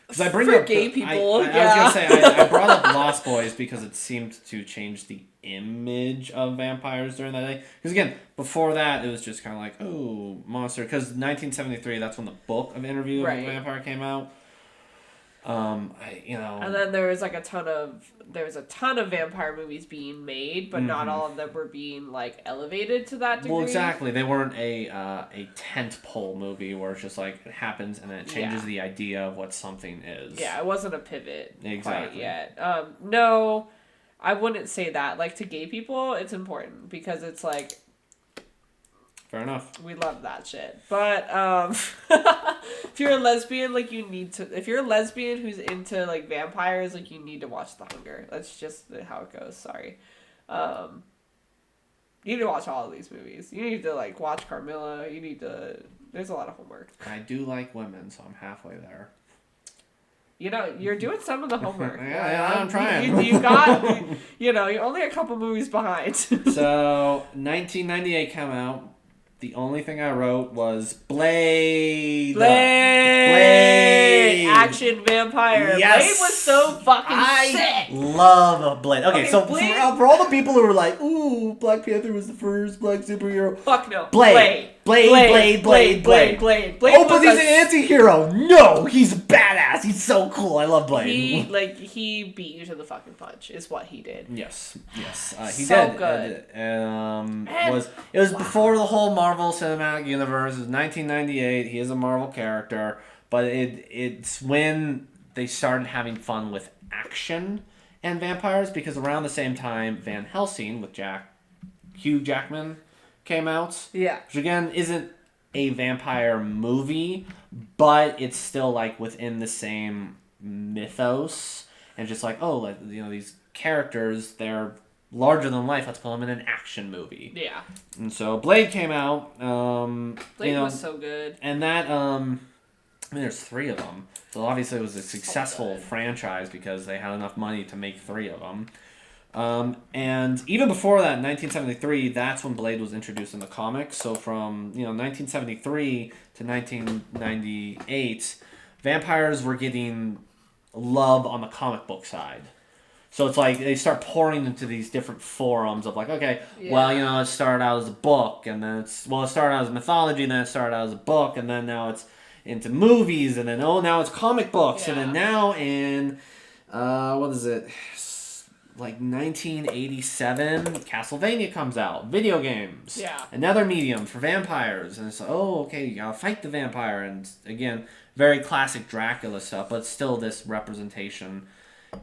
Because I bring For up gay people, I was yeah. gonna say I brought up Lost Boys because it seemed to change the image of vampires during that day. Because again, before that, it was just kind of like, oh, monster. Because 1973, that's when the book of Interview with the Vampire came out. And then there was like a ton of vampire movies being made, but not all of them were being like elevated to that degree. Well, exactly. They weren't a tentpole movie where it's just like it happens and then it changes the idea of what something is. Yeah, it wasn't a pivot Exactly. quite yet. No, I wouldn't say that. Like, to gay people, it's important because it's like, fair enough. we love that shit. But if you're a lesbian, like, you need to. If you're a lesbian who's into like vampires, like, you need to watch The Hunger. That's just how it goes. Sorry. You need to watch all of these movies. You need to like watch Carmilla. You need to. There's a lot of homework. I do like women, so I'm halfway there. You know, you're doing some of the homework. Yeah, I'm trying. You got, you're only a couple movies behind. So, 1998 came out. The only thing I wrote was Blade. Blade! Action vampire. Yes! Blade was so fucking sick. Love Blade. Okay, so Blade- for all the people who were like, ooh, Black Panther was the first black superhero. Fuck no. Blade. Blade Oh, but was he's an anti-hero. No, he's badass. He's so cool. I love Blade. He beat you to the fucking punch, is what he did. Yes. He So did. good. It was before the whole Marvel Cinematic Universe. It was 1998. He is a Marvel character, but it's when they started having fun with action and vampires, because around the same time Van Helsing with Hugh Jackman came out. Yeah. Which again isn't a vampire movie, but it's still like within the same mythos, and just like, oh, like, these characters, they're larger than life. Let's put them in an action movie. Yeah. And so Blade came out. Blade was so good. And that there's 3 of them. So obviously it was a successful franchise because they had enough money to make 3 of them. And even before that, in 1973, that's when Blade was introduced in the comics. So from 1973 to 1998, vampires were getting love on the comic book side. So it's like they start pouring into these different forums of like, okay, well, it started out as a book, and then it started out as mythology, then it started out as a book, and then now it's into movies, and then now it's comic books, and then now in what is it? Like 1987, Castlevania comes out. Video games. Yeah. Another medium for vampires. And it's like, oh, okay, you gotta fight the vampire. And again, very classic Dracula stuff, but still this representation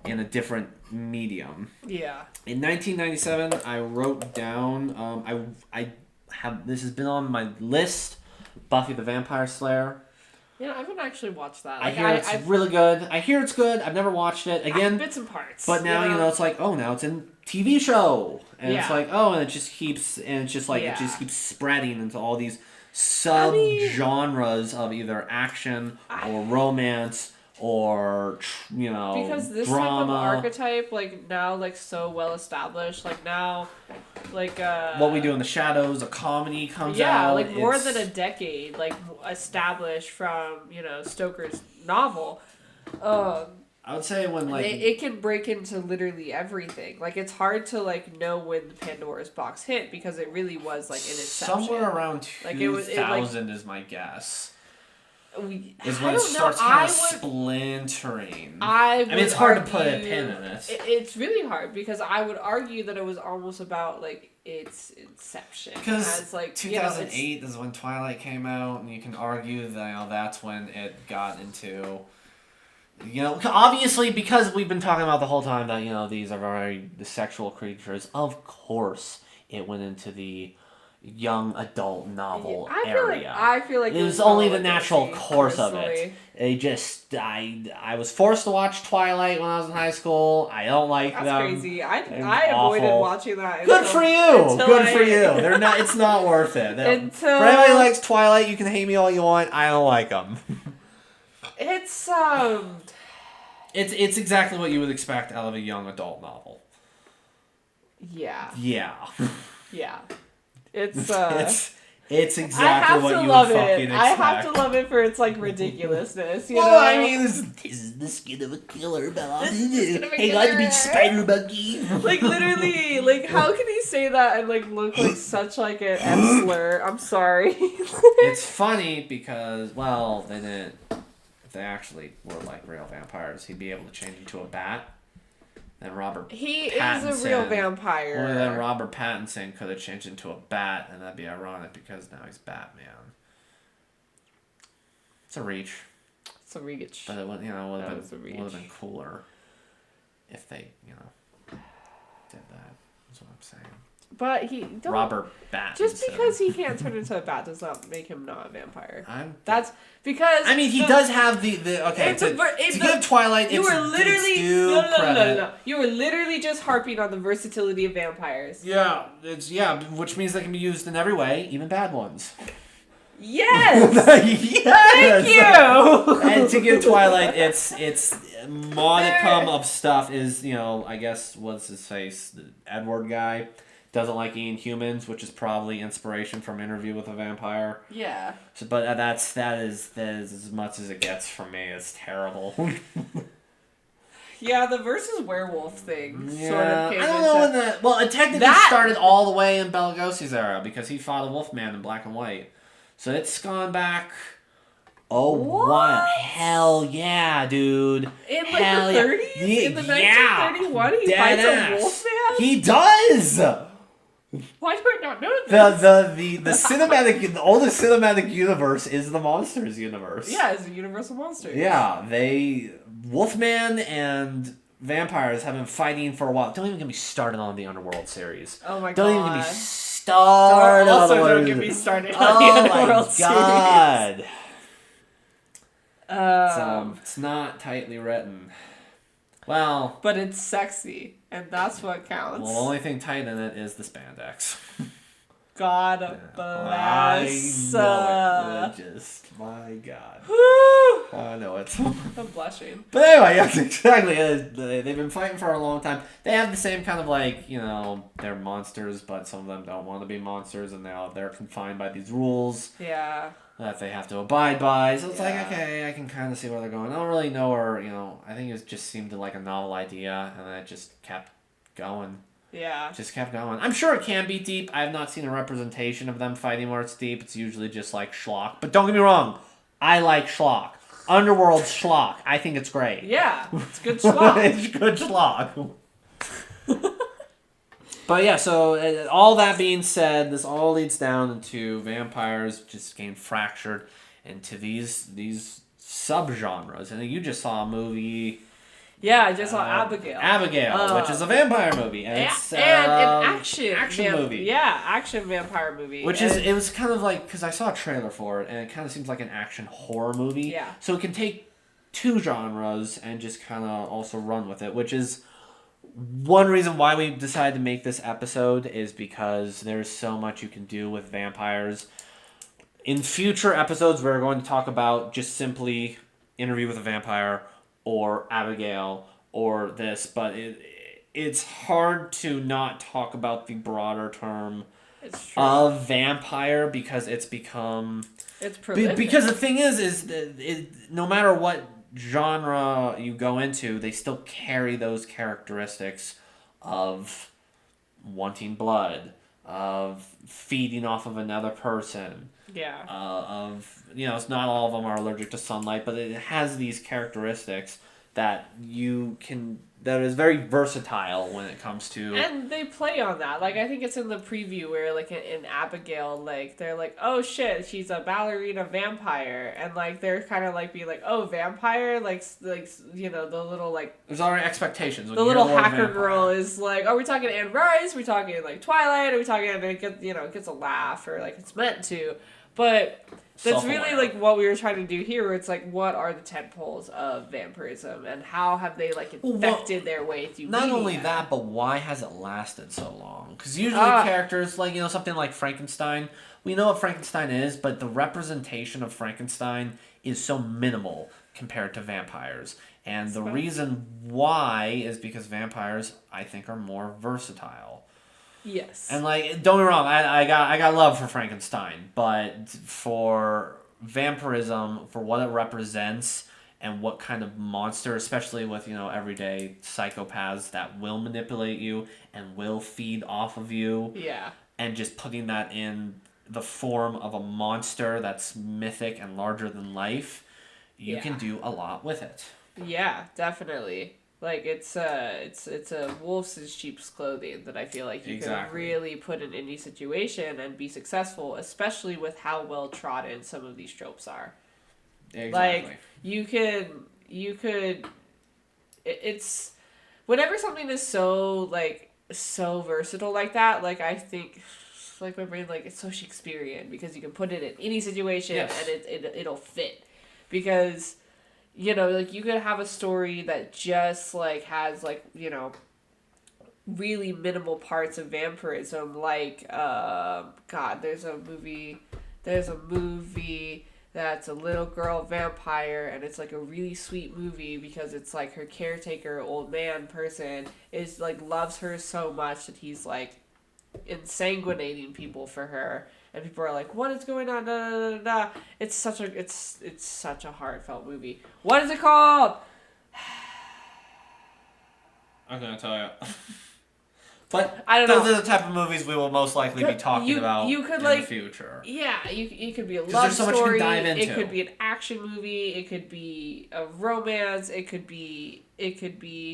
in a different medium. Yeah. In 1997, I wrote down, this has been on my list, Buffy the Vampire Slayer. Yeah, I haven't actually watched that. I hear it's really good. I hear it's good. I've never watched it. Again, bits and parts. But now, it's like, oh, now it's in TV show. And it's like, oh, and it just keeps, it just keeps spreading into all these sub-genres of either action or romance or, because this drama. type of archetype, like, now, like, so well established, like, now, like, What We Do in the Shadows, a comedy comes out. Yeah, like, more than a decade, like, established from, Stoker's novel. I would say when, like... It can break into literally everything. Like, it's hard to, like, know when the Pandora's box hit, because it really was, like, an inception. Somewhere around 2000 is my guess. Is when it starts kind of splintering. I mean, it's hard to put a pin in it. It's really hard, because I would argue that it was almost about, like, its inception. Because, like, 2008 is when Twilight came out, and you can argue that that's when it got into... obviously, because we've been talking about the whole time that, these are the sexual creatures, of course it went into the, young adult novel I area. feel like It was not only the what natural they see, course of personally. it. They just I was forced to watch Twilight when I was in high school. I don't like That's them. crazy. I They're avoided awful. watching that. Good until- for you. until Good I- for you. They're not. It's not worth it. Until- For anybody who likes Twilight, you can hate me all you want. I don't like them. It's It's exactly what you would expect out of a young adult novel. yeah. Yeah. Yeah. It's It's I exactly have what to you love would fucking it. expect. I have to love it for its like ridiculousness. You Well, know? I mean, this is the skin of a killer, Bella. This is the skin of a Hey, like to be killer. Spider Monkey. Like literally, like how can he say that and like look like such like an F slur? I'm sorry. It's funny because, well, they didn't. If they actually were like real vampires, he'd be able to change into a bat. Then Robert He is a real Pattinson- vampire. Or then Robert Pattinson could have changed into a bat, and that'd be ironic because now he's Batman. It's a reach, It's a reach. but it would, That would was a have reach. been cooler if they, did that. That's what I'm saying. But he don't. Robert Pattinson. Just because he can't turn into a bat does not make him not a vampire. I'm. That's because. I mean, he does have the okay. It's To, a ver- it's to a- give Twilight, You it's, were literally it's due no. credit. You were literally just harping on the versatility of vampires. Yeah, which means they can be used in every way, even bad ones. Yes. Yes! Thank you. And to give Twilight its modicum of stuff is, I guess, what's his face? The Edward guy doesn't like eating humans, which is probably inspiration from Interview with a Vampire. Yeah. So, but that is as much as it gets from me. It's terrible. Yeah, the versus werewolf thing sort Yeah, of came I don't know into. when well, it technically That- started all the way in Bela Lugosi's era because he fought a Wolfman in black and white. So it's gone back. Oh, What? hell yeah, dude! In like Hell the yeah. 30s? In the Yeah. 1931, he Dead fights ass. a wolfman? He does. Why do I not know this? The cinematic, the oldest cinematic universe is the Monsters universe. Yeah, it's a universal monster. Yeah, Wolfman and vampires have been fighting for a while. Don't even get me started on the Underworld series. Oh my Don't god. even get me started. Also, on don't the- get me started on Oh the my Underworld series. god! It's not tightly written. Well, But it's sexy, and that's what counts. the only thing tight in it is the spandex. God bless. I know it. Just my god. Woo! I know it. I'm blushing. But anyway, yes, exactly. They've been fighting for a long time. They have the same kind of they're monsters, but some of them don't want to be monsters, and now they're confined by these rules Yeah. that they have to abide by. So it's Yeah. like, okay, I can kind of see where they're going. I don't really know where, I think it just seemed like a novel idea, and then it just kept going. Yeah. Just kept going. I'm sure it can be deep. I have not seen a representation of them fighting where it's deep. It's usually just like schlock. But don't get me wrong, I like schlock. Underworld schlock. I think it's great. Yeah. It's good schlock. It's good schlock. But yeah, so all that being said, this all leads down into vampires just getting fractured into these subgenres. And you just saw a movie. Yeah, I just saw Abigail. Abigail, which is a vampire movie, and it's and an action movie. Yeah, action vampire movie. Which And it was kind of like, because I saw a trailer for it, and it kind of seems like an action horror movie. Yeah. So it can take two genres and just kind of also run with it, which is one reason why we decided to make this episode is because there's so much you can do with vampires. In future episodes, we're going to talk about just simply Interview with a Vampire or Abigail or this, but it's hard to not talk about the broader term it's true. of vampire because it's become It's prolific. because the thing is that no matter what genre you go into, they still carry those characteristics of wanting blood, of feeding off of another person, yeah. it's not all of them are allergic to sunlight, but it has these characteristics that that is very versatile when it comes to. And they play on that. Like, I think it's in the preview where, like, in Abigail, like, they're like, oh shit, she's a ballerina vampire. And, like, they're kind of, like, being like, oh, vampire? Like, you know, the little, like... There's already expectations. The little hacker girl is like, are we talking Anne Rice? Are we talking, like, Twilight? Are we talking, and it gets a laugh, or, like, it's meant to. But... That's really, like, what we were trying to do here, where it's like, what are the tentpoles of vampirism, and how have they, like, infected their way through Not media? only that, but why has it lasted so long? Because usually characters, like, you know, something like Frankenstein, we know what Frankenstein is, but the representation of Frankenstein is so minimal compared to vampires. And the reason why is because vampires, I think, are more versatile. Yes. And, like, don't get me wrong, I got love for Frankenstein, but for vampirism, for what it represents and what kind of monster, especially with, you know, everyday psychopaths that will manipulate you and will feed off of you. Yeah. And just putting that in the form of a monster that's mythic and larger than life, you can do a lot with it. Yeah, definitely. Like, it's a wolf's in sheep's clothing that I feel like you can really put in any situation and be successful, especially with how well trodden some of these tropes are. Exactly. Like, you could, it's, whenever something is so versatile like that, like, I think, like, my brain, like, it's so Shakespearean, because you can put it in any situation and it'll fit. Because... You know, like, you could have a story that just, like, has, like, you know, really minimal parts of vampirism, like, God, there's a movie that's a little girl vampire, and it's, like, a really sweet movie, because it's, like, her caretaker, old man person, is, like, loves her so much that he's, like, insanguinating people for her. And people are like, "What is going on?" Da, da, da, da. It's such a heartfelt movie. What is it called? I'm gonna tell you. But I don't know. Those are the type of movies we will most likely be talking about in the future. Yeah, it could be a love so story. Much you can dive into. It could be an action movie. It could be a romance. It could be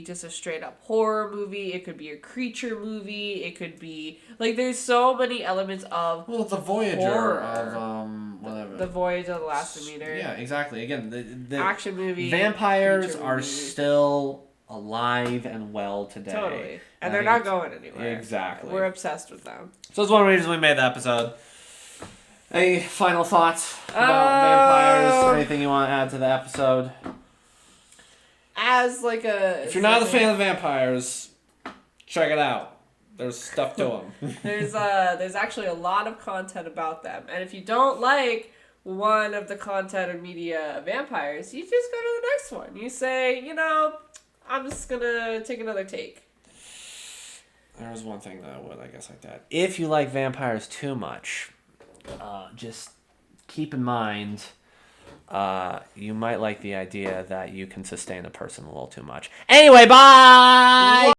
just a straight up horror movie. It could be a creature movie. It could be, like, there's so many elements of the Voyager horror. Of whatever. The Voyage of the Last Demeter. Yeah, exactly. Again, the action movie. Vampires are still alive and well today. Totally. And they're not going anywhere. Exactly. We're obsessed with them. So that's one of the reasons we made the episode. Any final thoughts about vampires? Anything you want to add to the episode? As like if you're not a fan of vampires, check it out. There's stuff to them. There's actually a lot of content about them. And if you don't like one of the content or media of vampires, you just go to the next one. You say, you know, I'm just gonna take another take. There was one thing that I would, I guess, like that. If you like vampires too much, just keep in mind, you might like the idea that you can sustain a person a little too much. Anyway, bye!